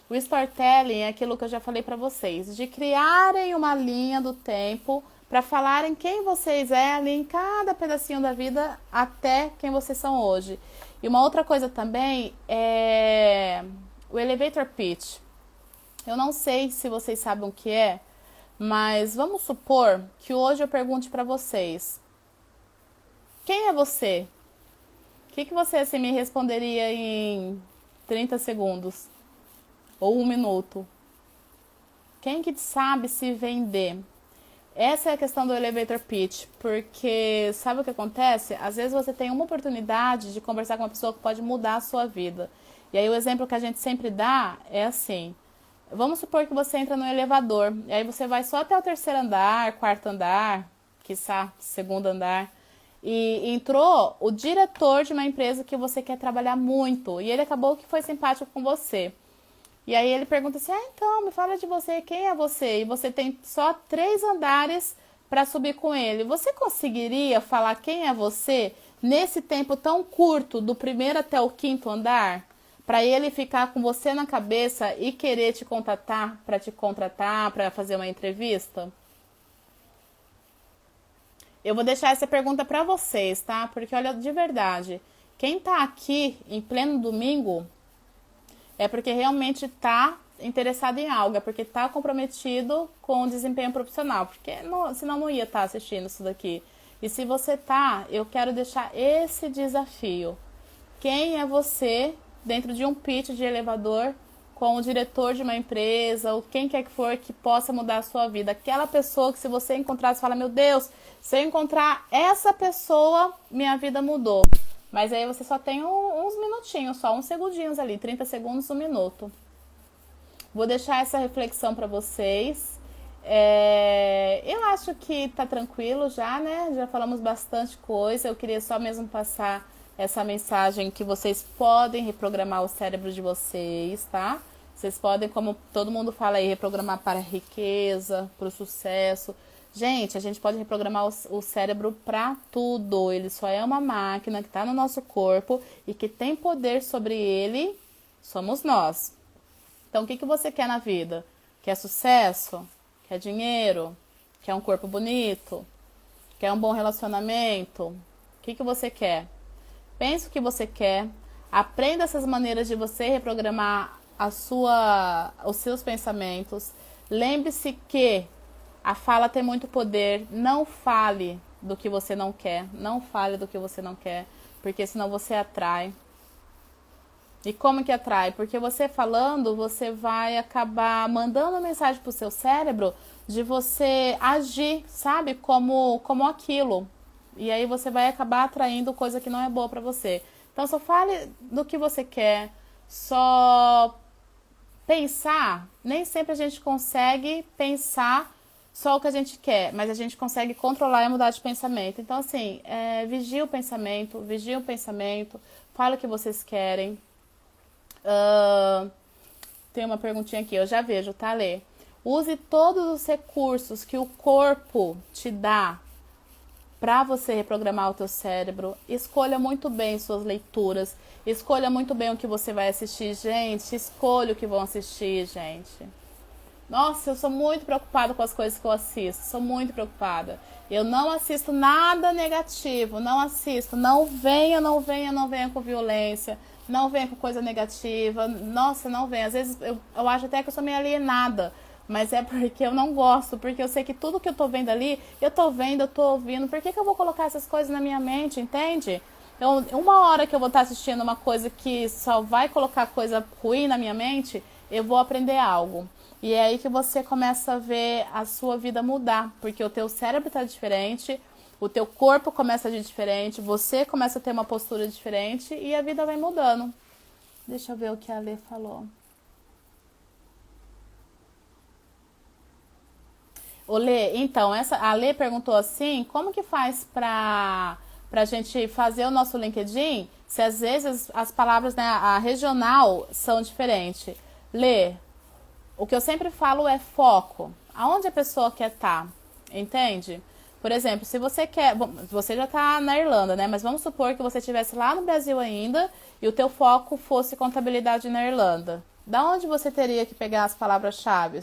O Storytelling é aquilo que eu já falei para vocês, de criarem uma linha do tempo para falarem quem vocês ali em cada pedacinho da vida até quem vocês são hoje. E uma outra coisa também é o Elevator Pitch. Eu não sei se vocês sabem o que é, mas vamos supor que hoje eu pergunte para vocês: Quem é você? O que você assim, me responderia em 30 segundos? Ou 1 minuto? Quem que sabe se vender? Essa é a questão do elevator pitch, porque sabe o que acontece? Às vezes você tem uma oportunidade de conversar com uma pessoa que pode mudar a sua vida. E aí o exemplo que a gente sempre dá é assim, vamos supor que você entra no elevador, e aí você vai só até o 3º andar, 4º andar, quiçá 2º andar, e entrou o diretor de uma empresa que você quer trabalhar muito, e ele acabou que foi simpático com você. E aí ele pergunta assim, então, me fala de você, quem é você? E você tem só 3 andares para subir com ele. Você conseguiria falar quem é você nesse tempo tão curto, do 1º até o 5º andar? Para ele ficar com você na cabeça e querer te contratar, para fazer uma entrevista? Eu vou deixar essa pergunta para vocês, tá? Porque olha, de verdade, quem tá aqui em pleno domingo é porque realmente está interessado em algo, é porque está comprometido com o desempenho profissional, porque senão não ia estar assistindo isso daqui. E se você tá, eu quero deixar esse desafio. Quem é você dentro de um pitch de elevador com o diretor de uma empresa, ou quem quer que for que possa mudar a sua vida? Aquela pessoa que se você encontrar, você fala, meu Deus, se eu encontrar essa pessoa, minha vida mudou. Mas aí você só tem uns minutinhos, só uns segundinhos ali, 30 segundos, 1 minuto. Vou deixar essa reflexão para vocês. Eu acho que tá tranquilo já, né? Já falamos bastante coisa. Eu queria só mesmo passar essa mensagem que vocês podem reprogramar o cérebro de vocês, tá? Vocês podem, como todo mundo fala aí, reprogramar para a riqueza, para o sucesso. Gente, a gente pode reprogramar o cérebro para tudo. Ele só é uma máquina que está no nosso corpo e que tem poder sobre ele, somos nós. Então, o que você quer na vida? Quer sucesso? Quer dinheiro? Quer um corpo bonito? Quer um bom relacionamento? O que você quer? Pense o que você quer. Aprenda essas maneiras de você reprogramar os seus pensamentos. Lembre-se que a fala tem muito poder. Não fale do que você não quer. Não fale do que você não quer. Porque senão você atrai. E como que atrai? Porque você falando, você vai acabar mandando mensagem pro seu cérebro de você agir, sabe? Como aquilo. E aí você vai acabar atraindo coisa que não é boa pra você. Então só fale do que você quer. Só pensar. Nem sempre a gente consegue pensar só o que a gente quer, mas a gente consegue controlar e mudar de pensamento. Então, assim, vigie o pensamento, fala o que vocês querem. Tem uma perguntinha aqui, eu já vejo, tá, Lê? Use todos os recursos que o corpo te dá para você reprogramar o teu cérebro. Escolha muito bem suas leituras, escolha muito bem o que você vai assistir, gente. Escolha o que vão assistir, gente. Nossa, eu sou muito preocupada com as coisas que eu assisto. Sou muito preocupada. Eu não assisto nada negativo. Não assisto. Não venha com violência. Não venha com coisa negativa. Nossa, não venha. Às vezes eu acho até que eu sou meio alienada. Mas é porque eu não gosto. Porque eu sei que tudo que eu tô vendo ali, eu tô vendo, eu tô ouvindo. Por que eu vou colocar essas coisas na minha mente, entende? Então, uma hora que eu vou estar assistindo uma coisa que só vai colocar coisa ruim na minha mente, eu vou aprender algo. E é aí que você começa a ver a sua vida mudar, porque o teu cérebro está diferente, o teu corpo começa a agir diferente, você começa a ter uma postura diferente e a vida vai mudando. Deixa eu ver o que a Lê falou. Ô Lê, então, a Lê perguntou assim, como que faz pra gente fazer o nosso LinkedIn, se às vezes as palavras, né, a regional são diferentes. Lê, o que eu sempre falo é foco. Aonde a pessoa quer estar, entende? Por exemplo, se você quer... Bom, você já está na Irlanda, né? Mas vamos supor que você estivesse lá no Brasil ainda e o teu foco fosse contabilidade na Irlanda. Da onde você teria que pegar as palavras-chave?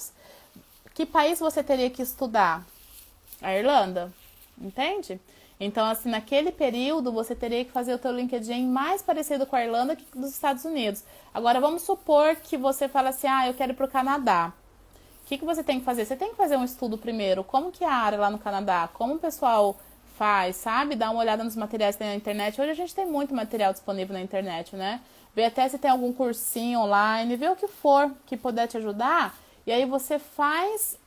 Que país você teria que estudar? A Irlanda, entende? Então, assim, naquele período, você teria que fazer o teu LinkedIn mais parecido com a Irlanda que dos Estados Unidos. Agora, vamos supor que você fala assim, eu quero ir para o Canadá. O que você tem que fazer? Você tem que fazer um estudo primeiro. Como que é a área lá no Canadá? Como o pessoal faz, sabe? Dá uma olhada nos materiais que tem na internet. Hoje a gente tem muito material disponível na internet, né? Vê até se tem algum cursinho online, vê o que for que puder te ajudar. E aí você faz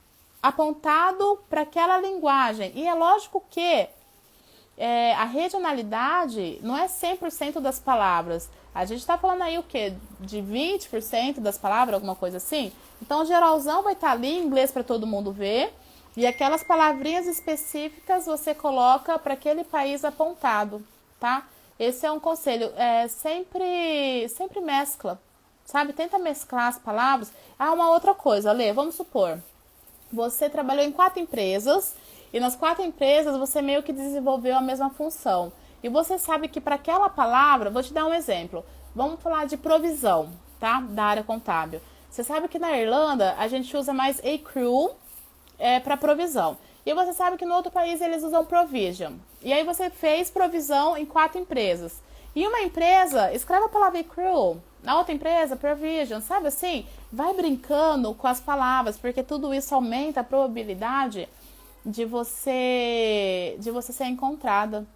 apontado para aquela linguagem. E é lógico que a regionalidade não é 100% das palavras. A gente está falando aí o quê? De 20% das palavras, alguma coisa assim? Então, o geralzão vai estar ali em inglês para todo mundo ver. E aquelas palavrinhas específicas você coloca para aquele país apontado, tá? Esse é um conselho. Sempre mescla, sabe? Tenta mesclar as palavras. Ah, uma outra coisa, Lê, vamos supor. Você trabalhou em 4 empresas e nas 4 empresas você meio que desenvolveu a mesma função. E você sabe que para aquela palavra, vou te dar um exemplo. Vamos falar de provisão, tá? Da área contábil. Você sabe que na Irlanda a gente usa mais accrue para provisão. E você sabe que no outro país eles usam provision. E aí você fez provisão em 4 empresas. E uma empresa, escreve a palavra accrue. Na outra empresa, provision, sabe assim? Vai brincando com as palavras, porque tudo isso aumenta a probabilidade de você ser encontrada.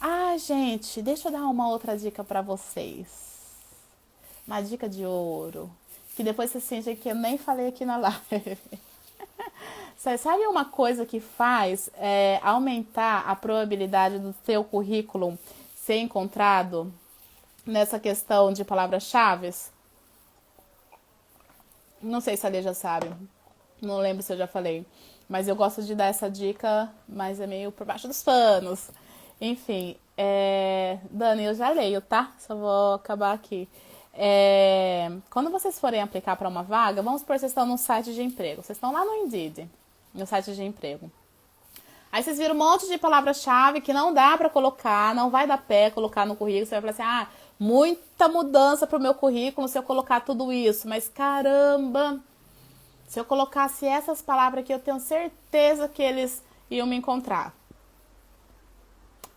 Ah, gente, deixa eu dar uma outra dica para vocês. Uma dica de ouro. Que depois você sente que eu nem falei aqui na live. Você sabe uma coisa que faz aumentar a probabilidade do seu currículo ser encontrado nessa questão de palavras-chave? Não sei se a Lê já sabe. Não lembro se eu já falei. Mas eu gosto de dar essa dica, mas é meio por baixo dos panos. Enfim, Dani, eu já leio, tá? Só vou acabar aqui. Quando vocês forem aplicar para uma vaga, vamos supor que vocês estão no site de emprego. Vocês estão lá no Indeed, no site de emprego. Aí vocês viram um monte de palavra-chave que não dá para colocar, não vai dar pé colocar no currículo. Você vai falar assim, muita mudança pro meu currículo se eu colocar tudo isso. Mas caramba, se eu colocasse essas palavras aqui, eu tenho certeza que eles iam me encontrar.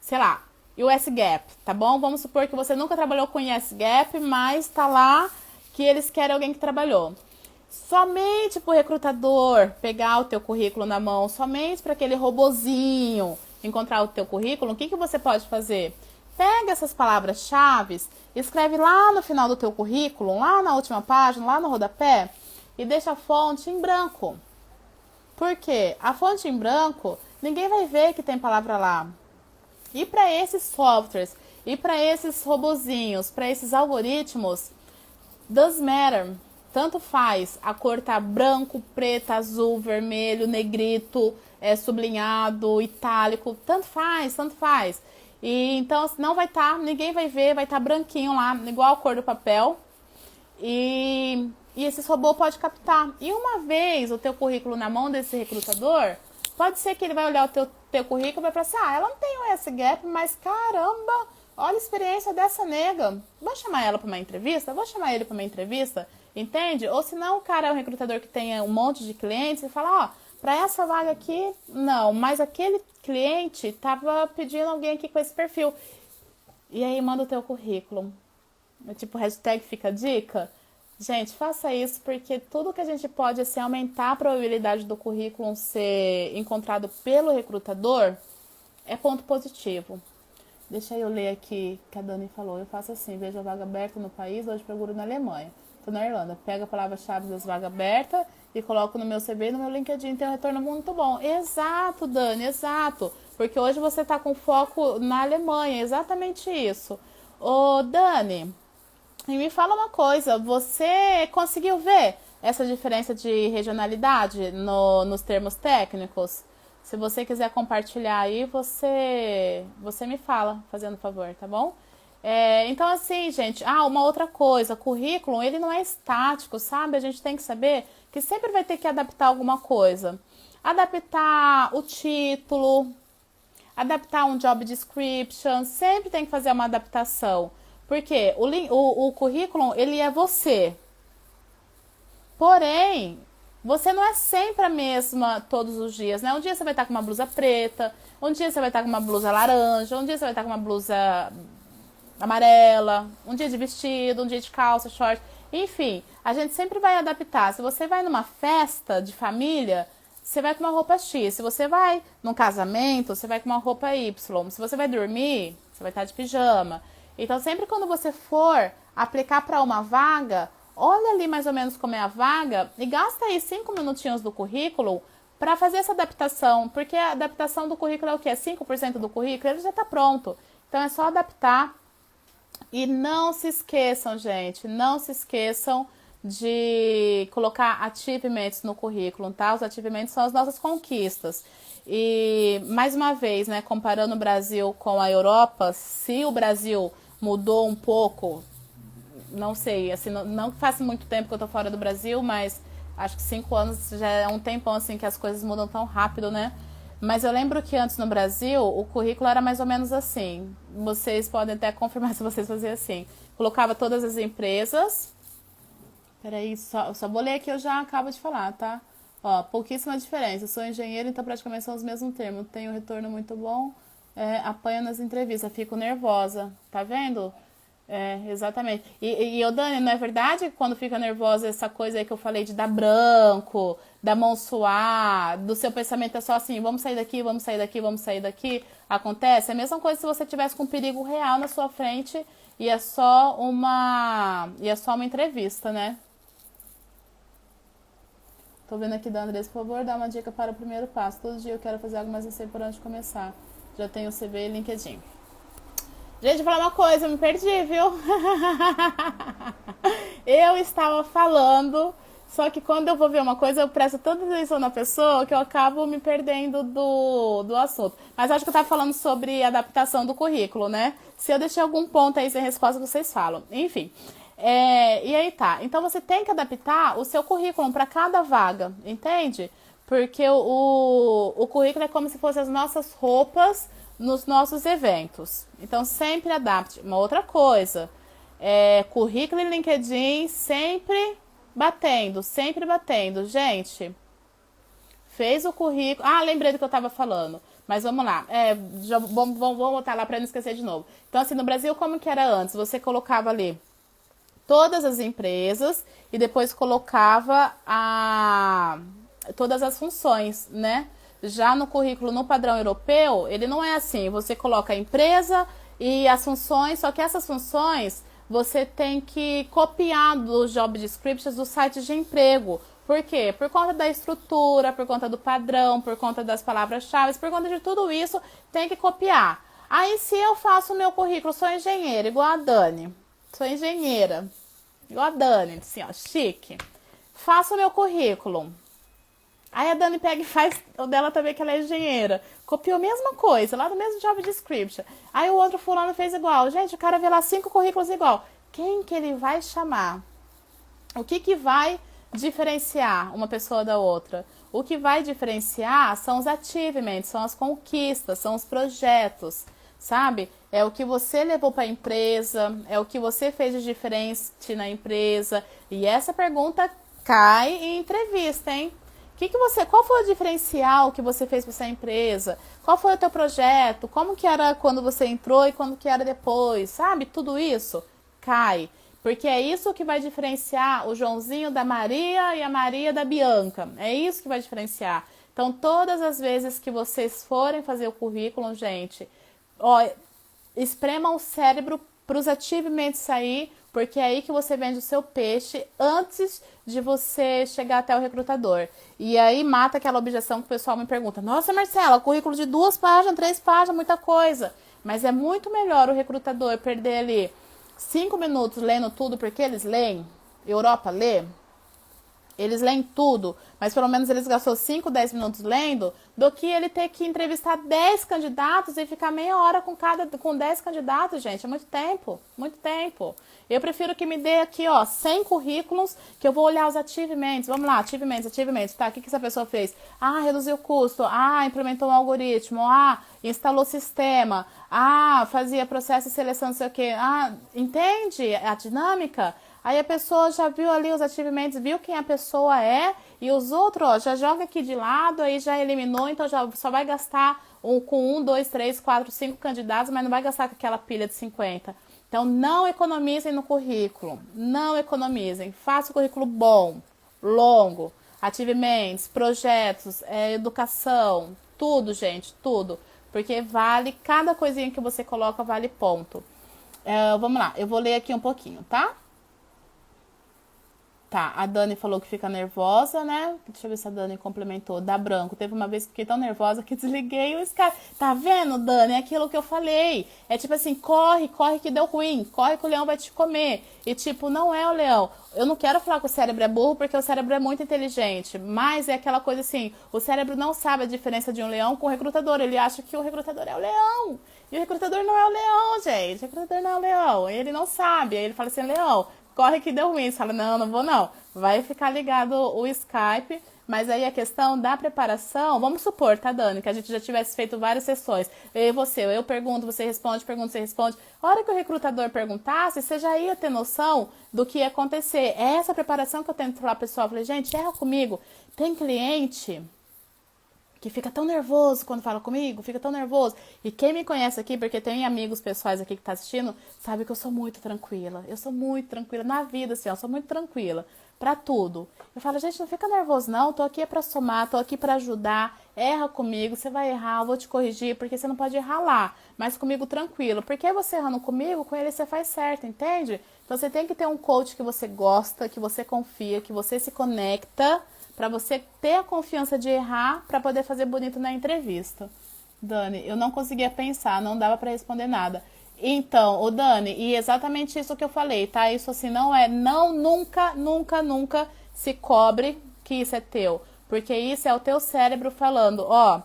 Sei lá, US Gap, tá bom? Vamos supor que você nunca trabalhou com US Gap, mas tá lá que eles querem alguém que trabalhou. Somente pro recrutador pegar o teu currículo na mão, somente para aquele robozinho encontrar o teu currículo, o que você pode fazer? Pega essas palavras-chave, escreve lá no final do teu currículo, lá na última página, lá no rodapé, e deixa a fonte em branco. Por quê? A fonte em branco, ninguém vai ver que tem palavra lá. E para esses softwares, e para esses robozinhos, para esses algoritmos, does matter. Tanto faz, a cor tá branco, preto, azul, vermelho, negrito, sublinhado, itálico, tanto faz, tanto faz. E então não vai estar, ninguém vai ver, vai estar branquinho lá, igual a cor do papel. E esse robô pode captar. E uma vez o teu currículo na mão desse recrutador, pode ser que ele vai olhar o teu currículo e vai falar assim, ela não tem o S-Gap, mas caramba, olha a experiência dessa nega. Vou chamar ela para uma entrevista? Vou chamar ele para uma entrevista? Entende? Ou se não, o cara é um recrutador que tem um monte de clientes e fala, para essa vaga aqui, não, mas aquele cliente tava pedindo alguém aqui com esse perfil. E aí manda o teu currículo. Tipo, hashtag fica a dica. Gente, faça isso porque tudo que a gente pode assim, aumentar a probabilidade do currículo ser encontrado pelo recrutador é ponto positivo. Deixa eu ler aqui que a Dani falou. Eu faço assim, vejo a vaga aberta no país, hoje procuro na Alemanha. Tô na Irlanda. Pego a palavra-chave das vagas abertas e coloco no meu CV e no meu LinkedIn. Tem um retorno muito bom. Exato, Dani, exato. Porque hoje você tá com foco na Alemanha. Exatamente isso. Ô, Dani, e me fala uma coisa. Você conseguiu ver essa diferença de regionalidade nos termos técnicos? Se você quiser compartilhar aí, você me fala, fazendo favor, tá bom? Então, assim, gente, uma outra coisa, currículo, ele não é estático, sabe? A gente tem que saber que sempre vai ter que adaptar alguma coisa. Adaptar o título, adaptar um job description, sempre tem que fazer uma adaptação. Porque o currículo, ele é você. Porém, você não é sempre a mesma todos os dias, né? Um dia você vai estar com uma blusa preta, um dia você vai estar com uma blusa laranja, um dia você vai estar com uma blusa amarela, um dia de vestido, um dia de calça, short, enfim, a gente sempre vai adaptar. Se você vai numa festa de família, você vai com uma roupa X. Se você vai num casamento, você vai com uma roupa Y. Se você vai dormir, você vai estar de pijama. Então, sempre quando você for aplicar para uma vaga, olha ali mais ou menos como é a vaga e gasta aí 5 minutinhos do currículo para fazer essa adaptação. Porque a adaptação do currículo é o quê? 5% do currículo, ele já está pronto. Então, é só adaptar. E não se esqueçam, gente, não se esqueçam de colocar achievements no currículo, tá? Os achievements são as nossas conquistas. E, mais uma vez, né, comparando o Brasil com a Europa, se o Brasil mudou um pouco, não sei, assim, não faz muito tempo que eu tô fora do Brasil, mas acho que 5 anos já é um tempão, assim, que as coisas mudam tão rápido, né? Mas eu lembro que antes no Brasil, o currículo era mais ou menos assim. Vocês podem até confirmar se vocês faziam assim. Colocava todas as empresas. Peraí, só vou ler aqui, eu já acabo de falar, tá? Ó, pouquíssima diferença. Eu sou engenheiro, então praticamente são os mesmos termos. Tenho um retorno muito bom, apanho nas entrevistas, fico nervosa. Tá vendo? É, exatamente. E Dani, não é verdade que quando fica nervosa essa coisa aí que eu falei de dar branco, da mão suar, do seu pensamento é só assim, vamos sair daqui, vamos sair daqui, vamos sair daqui, acontece? É a mesma coisa se você tivesse com um perigo real na sua frente e é só uma entrevista, né? Tô vendo aqui da Andressa, por favor, dá uma dica para o primeiro passo. Todo dia eu quero fazer algo, mas não sei por onde começar. Já tenho o CV e LinkedIn. Gente, vou falar uma coisa, eu me perdi, viu? Eu estava falando, só que quando eu vou ver uma coisa, eu presto tanta atenção na pessoa que eu acabo me perdendo do assunto. Mas acho que eu estava falando sobre adaptação do currículo, né? Se eu deixei algum ponto aí sem resposta, vocês falam. Enfim. E aí tá. Então você tem que adaptar o seu currículo para cada vaga, entende? Porque o currículo é como se fossem as nossas roupas nos nossos eventos. Então sempre adapte. Uma outra coisa, currículo e LinkedIn sempre batendo, sempre batendo. Gente, fez o currículo. Ah, lembrei do que eu estava falando. Mas vamos lá. Vamos botar lá para não esquecer de novo. Então, assim, no Brasil, como que era antes? Você colocava ali todas as empresas e depois colocava todas as funções, né? Já no currículo, no padrão europeu, ele não é assim. Você coloca a empresa e as funções, só que essas funções você tem que copiar dos job descriptions dos sites de emprego. Por quê? Por conta da estrutura, por conta do padrão, por conta das palavras-chave, por conta de tudo isso, tem que copiar. Aí, se eu faço o meu currículo, sou engenheira, igual a Dani. Sou engenheira, igual a Dani, assim, ó, chique. Faço o meu currículo. Aí a Dani pega e faz o dela também, que ela é engenheira. Copiou a mesma coisa, lá do mesmo job description. Aí o outro fulano fez igual. Gente, o cara vê lá 5 currículos igual. Quem que ele vai chamar? O que vai diferenciar uma pessoa da outra? O que vai diferenciar são os achievements, são as conquistas, são os projetos, sabe? É o que você levou para a empresa, é o que você fez de diferente na empresa. E essa pergunta cai em entrevista, hein? Qual foi o diferencial que você fez para essa empresa? Qual foi o teu projeto? Como que era quando você entrou e quando que era depois? Sabe? Tudo isso cai. Porque é isso que vai diferenciar o Joãozinho da Maria e a Maria da Bianca. É isso que vai diferenciar. Então, todas as vezes que vocês forem fazer o currículo, gente, ó, espremam o cérebro para os achievements sair, porque é aí que você vende o seu peixe antes de você chegar até o recrutador. E aí mata aquela objeção que o pessoal me pergunta: nossa, Marcela, currículo de 2 páginas, 3 páginas, muita coisa. Mas é muito melhor o recrutador perder ali 5 minutos lendo tudo, porque eles leem, Europa lê, eles leem tudo, mas pelo menos eles gastou 5, 10 minutos lendo, do que ele ter que entrevistar 10 candidatos e ficar meia hora com 10 candidatos, gente. É muito tempo, muito tempo. Eu prefiro que me dê aqui, ó, 100 currículos, que eu vou olhar os achievements. Vamos lá, achievements. Tá, o que essa pessoa fez? Ah, reduziu o custo. Ah, implementou um algoritmo. Ah, instalou sistema. Ah, fazia processo de seleção, não sei o quê. Ah, entende a dinâmica? Aí a pessoa já viu ali os achievements, viu quem a pessoa é, e os outros, ó, já joga aqui de lado, aí já eliminou, então já só vai gastar com 1, 2, 3, 4, 5 candidatos, mas não vai gastar com aquela pilha de 50. Então, não economizem no currículo, não economizem. Faça o currículo bom, longo. achievements, projetos, educação, tudo, gente, tudo. Porque vale, cada coisinha que você coloca vale ponto. Vamos lá, eu vou ler aqui um pouquinho, tá? Tá, a Dani falou que fica nervosa, né? Deixa eu ver se a Dani complementou. Da branco. Teve uma vez que fiquei tão nervosa que desliguei o Skype. Tá vendo, Dani? É aquilo que eu falei. É tipo assim, corre, corre que deu ruim. Corre que o leão vai te comer. E tipo, não é o leão. Eu não quero falar que o cérebro é burro, porque o cérebro é muito inteligente. Mas é aquela coisa assim, o cérebro não sabe a diferença de um leão com o recrutador. Ele acha que o recrutador é o leão. E o recrutador não é o leão, gente. O recrutador não é o leão. Ele não sabe. Aí ele fala assim, leão, corre que deu ruim. Você fala, não, não vou não. Vai ficar ligado o Skype. Mas aí a questão da preparação, vamos supor, tá, Dani, que a gente já tivesse feito várias sessões. Eu pergunto, você responde, pergunto, você responde. A hora que o recrutador perguntasse, você já ia ter noção do que ia acontecer. É essa preparação que eu tento falar, pessoal. Eu falei, gente, erra comigo. Tem cliente que fica tão nervoso quando fala comigo, fica tão nervoso. E quem me conhece aqui, porque tem amigos pessoais aqui que tá assistindo, sabe que eu sou muito tranquila. Eu sou muito tranquila na vida, assim, eu sou muito tranquila pra tudo. Eu falo, gente, não fica nervoso não, tô aqui pra somar, tô aqui pra ajudar. Erra comigo, você vai errar, eu vou te corrigir, porque você não pode errar lá, mas comigo tranquilo. Porque você errando comigo, com ele você faz certo, entende? Então você tem que ter um coach que você gosta, que você confia, que você se conecta, para você ter a confiança de errar para poder fazer bonito na entrevista. Dani, eu não conseguia pensar, não dava para responder nada. Então, o Dani, e exatamente isso que eu falei, tá? Isso assim nunca, nunca, nunca se cobre que isso é teu. Porque isso é o teu cérebro falando, ó,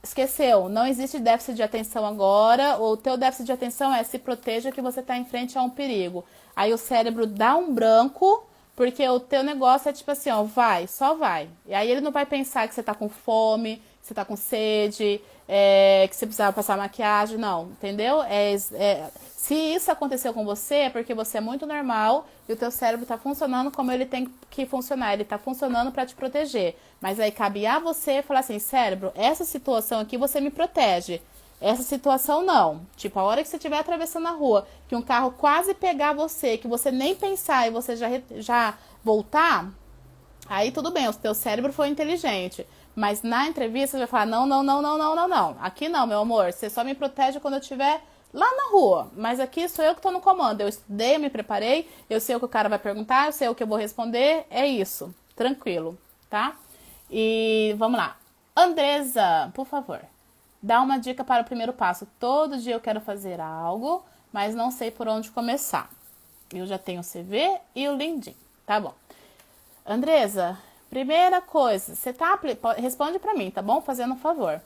esqueceu, não existe déficit de atenção agora, o teu déficit de atenção é se proteja que você tá em frente a um perigo. Aí o cérebro dá um branco, porque o teu negócio é tipo assim, ó, vai, só vai. E aí ele não vai pensar que você tá com fome, que você tá com sede, que você precisava passar maquiagem, não, entendeu? Se isso aconteceu com você, é porque você é muito normal e o teu cérebro tá funcionando como ele tem que funcionar, ele tá funcionando para te proteger. Mas aí cabe a você falar assim, cérebro, essa situação aqui você me protege. Essa situação não. Tipo, a hora que você estiver atravessando a rua, que um carro quase pegar você, que você nem pensar e você já voltar, aí tudo bem, o teu cérebro foi inteligente. Mas na entrevista você vai falar, não, não, não, não, não, não, não. Aqui não, meu amor, você só me protege quando eu estiver lá na rua. Mas aqui sou eu que estou no comando. Eu estudei, eu me preparei, eu sei o que o cara vai perguntar, eu sei o que eu vou responder. É isso. Tranquilo, tá? E vamos lá. Andresa, por favor. Dá uma dica para o primeiro passo. Todo dia eu quero fazer algo, mas não sei por onde começar. Eu já tenho o CV e o LinkedIn. Tá bom. Andresa, primeira coisa, você tá... Responde para mim, tá bom? Fazendo um favor.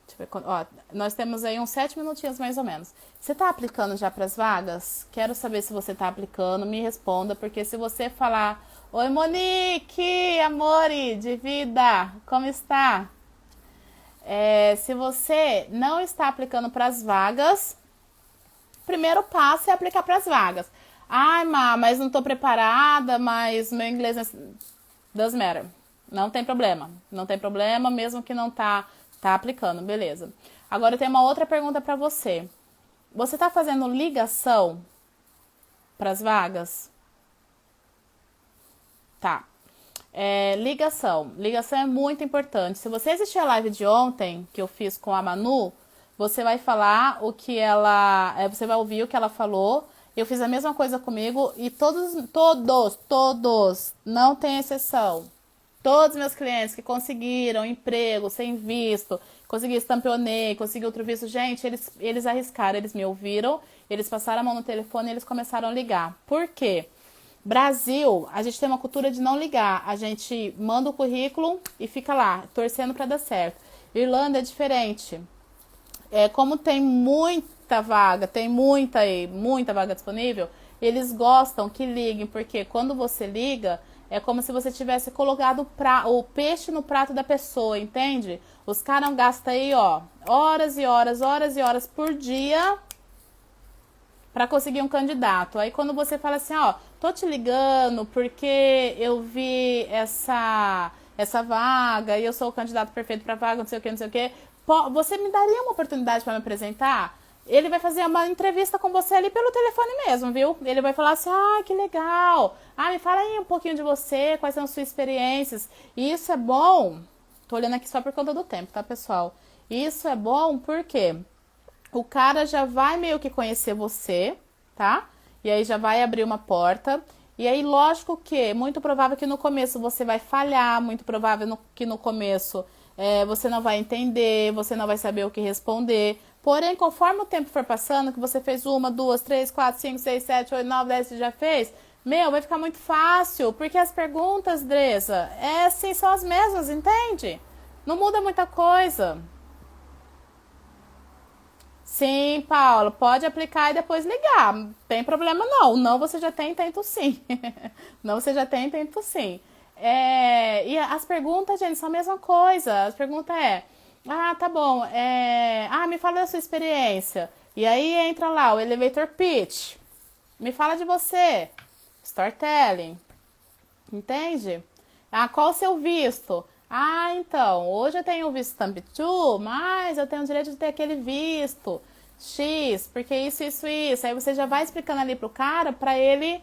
Deixa eu ver, ó, nós temos aí uns 7 minutinhos mais ou menos. Você tá aplicando já para as vagas? Quero saber se você tá aplicando, me responda, porque se você falar, oi Monique, amore de vida, como está? Se você não está aplicando para as vagas, o primeiro passo é aplicar para as vagas. Ai, mas não estou preparada, mas meu inglês doesn't matter. Não tem problema. Não tem problema, mesmo que não tá aplicando, beleza. Agora eu tenho uma outra pergunta para você. Você está fazendo ligação para as vagas? Tá. Ligação. Ligação é muito importante. Se você assistir a live de ontem, que eu fiz com a Manu, você vai falar o que ela... você vai ouvir o que ela falou. Eu fiz a mesma coisa comigo e todos, não tem exceção. Todos meus clientes que conseguiram emprego sem visto, conseguiram estampionei, conseguiram outro visto, gente, eles arriscaram, eles me ouviram, eles passaram a mão no telefone e eles começaram a ligar. Por quê? Brasil, a gente tem uma cultura de não ligar. A gente manda o currículo e fica lá, torcendo para dar certo. Irlanda é diferente. Como tem muita vaga, tem muita vaga disponível, eles gostam que liguem, porque quando você liga, é como se você tivesse colocado o peixe no prato da pessoa, entende? Os caras gastam aí, ó, horas e horas por dia para conseguir um candidato. Aí quando você fala assim, ó, tô te ligando porque eu vi essa vaga e eu sou o candidato perfeito para vaga, não sei o que, você me daria uma oportunidade para me apresentar? ele vai fazer uma entrevista com você ali pelo telefone mesmo, viu? Ele vai falar assim, que legal. Me fala aí um pouquinho de você, quais são as suas experiências. E isso é bom. Tô olhando aqui só por conta do tempo, tá, pessoal? Isso é bom porque o cara já vai meio que conhecer você, tá? E aí já vai abrir uma porta. E aí, lógico que é muito provável que no começo você vai falhar, muito provável que no começo você não vai entender, você não vai saber o que responder. Porém, conforme o tempo for passando, que você fez 1, 2, 3, 4, 5, 6, 7, 8, 9, 10, você já fez, vai ficar muito fácil, porque as perguntas, Dresa, sim, são as mesmas, entende? Não muda muita coisa. Sim, Paula, pode aplicar e depois ligar. Não tem problema não. Não, você já tem intento sim. Não, você já tem intento sim. E as perguntas, gente, são a mesma coisa. As perguntas tá bom. Me fala da sua experiência. E aí entra lá o elevator pitch. Me fala de você. Storytelling. Entende? Qual o seu visto? Então, hoje eu tenho o visto Stamp 2, mas eu tenho o direito de ter aquele visto X, porque isso. Aí você já vai explicando ali pro cara, pra ele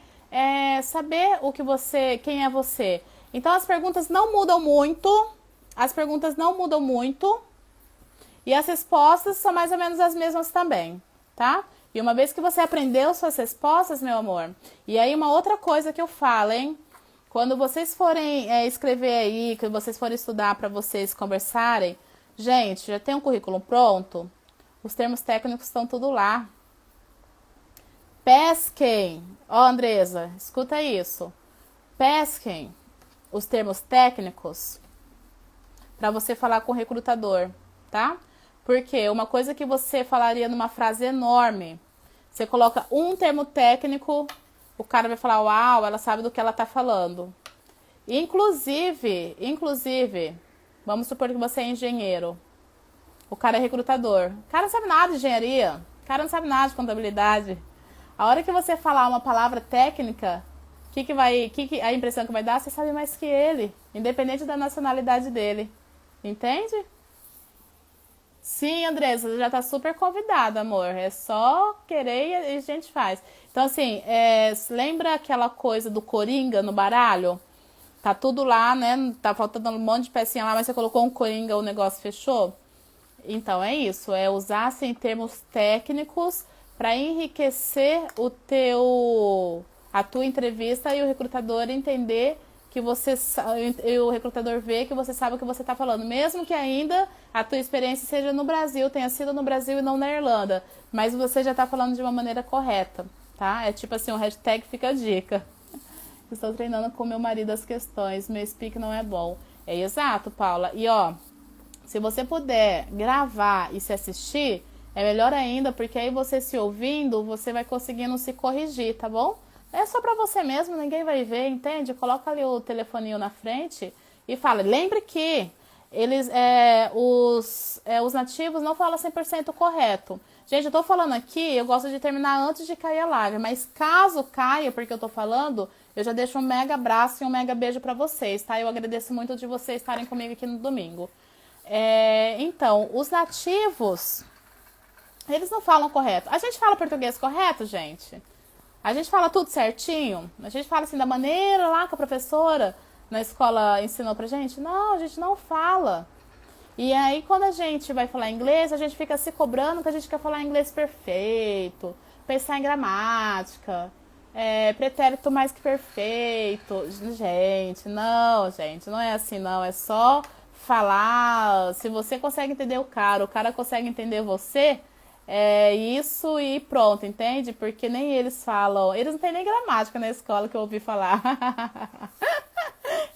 saber quem é você. Então as perguntas não mudam muito, e as respostas são mais ou menos as mesmas também, tá? E uma vez que você aprendeu suas respostas, meu amor, e aí uma outra coisa que eu falo, hein? Quando vocês forem escrever aí, que vocês forem estudar para vocês conversarem, gente, já tem um currículo pronto? Os termos técnicos estão tudo lá. Pesquem. Andresa, escuta isso. Pesquem os termos técnicos para você falar com o recrutador, tá? Porque uma coisa que você falaria numa frase enorme, você coloca um termo técnico, o cara vai falar, uau, ela sabe do que ela tá falando. Inclusive, vamos supor que você é engenheiro. O cara é recrutador. O cara não sabe nada de engenharia. O cara não sabe nada de contabilidade. A hora que você falar uma palavra técnica, a impressão que vai dar, você sabe mais que ele. Independente da nacionalidade dele. Entende? Sim, Andressa, já tá super convidada, amor. É só querer e a gente faz. Então, assim, lembra aquela coisa do Coringa no baralho? Tá tudo lá, né? Tá faltando um monte de pecinha lá, mas você colocou um Coringa, o negócio fechou? Então, é isso. É usar, assim, termos técnicos para enriquecer a tua entrevista e o recrutador entender que o recrutador vê que você sabe o que você está falando, mesmo que ainda a tua experiência seja no Brasil, tenha sido no Brasil e não na Irlanda, mas você já está falando de uma maneira correta, tá? É tipo assim, o hashtag fica a dica. Estou treinando com meu marido as questões, meu speak não é bom. É exato, Paula. E ó, se você puder gravar e se assistir, é melhor ainda, porque aí você se ouvindo, você vai conseguindo se corrigir, tá bom? É só pra você mesmo, ninguém vai ver, entende? Coloca ali o telefoninho na frente e fala. Lembre que os nativos não falam 100% correto. Gente, eu tô falando aqui, eu gosto de terminar antes de cair a live, mas caso caia, porque eu tô falando, eu já deixo um mega abraço e um mega beijo pra vocês, tá? Eu agradeço muito de vocês estarem comigo aqui no domingo. Então, os nativos, eles não falam correto. A gente fala português correto, gente? A gente fala tudo certinho? A gente fala assim da maneira lá que a professora na escola ensinou pra gente? Não, a gente não fala. E aí, quando a gente vai falar inglês, a gente fica se cobrando que a gente quer falar inglês perfeito, pensar em gramática, pretérito mais que perfeito. Gente, não é assim, não. É só falar. Se você consegue entender o cara consegue entender você, isso e pronto, entende? Porque nem eles falam. Eles não têm nem gramática na escola que eu ouvi falar.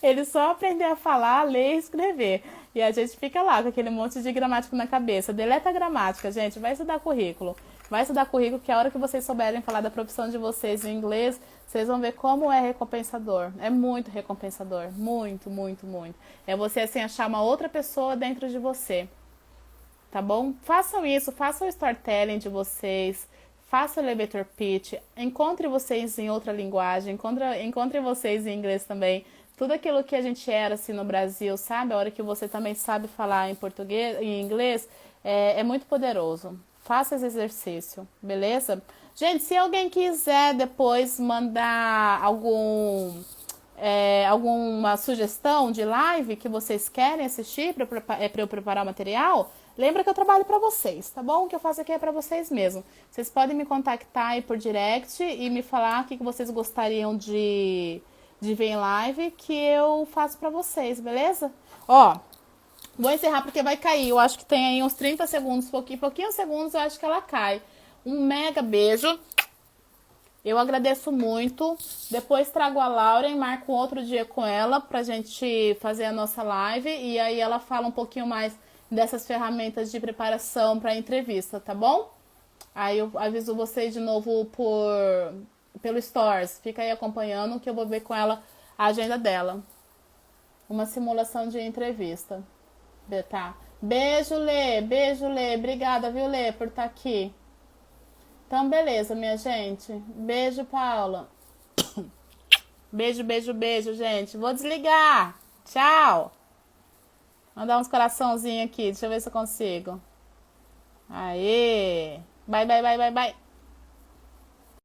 Eles só aprendem a falar, ler e escrever. E a gente fica lá com aquele monte de gramática na cabeça. Deleta a gramática, gente. Vai estudar currículo. Vai estudar currículo que a hora que vocês souberem falar da profissão de vocês em inglês, vocês vão ver como é recompensador. É muito recompensador. Muito, muito, muito. É você, assim, achar uma outra pessoa dentro de você. Tá bom? Façam isso. Façam o storytelling de vocês. Faça o elevator pitch. Encontre vocês em outra linguagem. Encontre vocês em inglês também. Tudo aquilo que a gente era assim no Brasil, sabe? A hora que você também sabe falar em português, em inglês, é muito poderoso, Faça esse exercício, beleza? Gente, se alguém quiser depois mandar alguma sugestão de live que vocês querem assistir para eu preparar o material, lembra que eu trabalho para vocês, tá bom? O que eu faço aqui é para vocês mesmo. Vocês podem me contactar aí por direct e me falar o que vocês gostariam de ver em live que eu faço para vocês, beleza? Ó, vou encerrar porque vai cair. Eu acho que tem aí uns 30 segundos, pouquinhos segundos, eu acho que ela cai. Um mega beijo. Eu agradeço muito. Depois trago a Lauren, marco outro dia com ela pra gente fazer a nossa live. E aí ela fala um pouquinho mais dessas ferramentas de preparação pra entrevista, tá bom? Aí eu aviso vocês de novo pelo Stories. Fica aí acompanhando que eu vou ver com ela a agenda dela. Uma simulação de entrevista. Tá. Beijo, Lê. Beijo, Lê. Obrigada, viu, Lê, por estar aqui. Então, beleza, minha gente. Beijo, Paula. Beijo, beijo, beijo, gente. Vou desligar. Tchau. Mandar uns coraçãozinhos aqui. Deixa eu ver se eu consigo. Aê. Bye, bye, bye, bye, bye.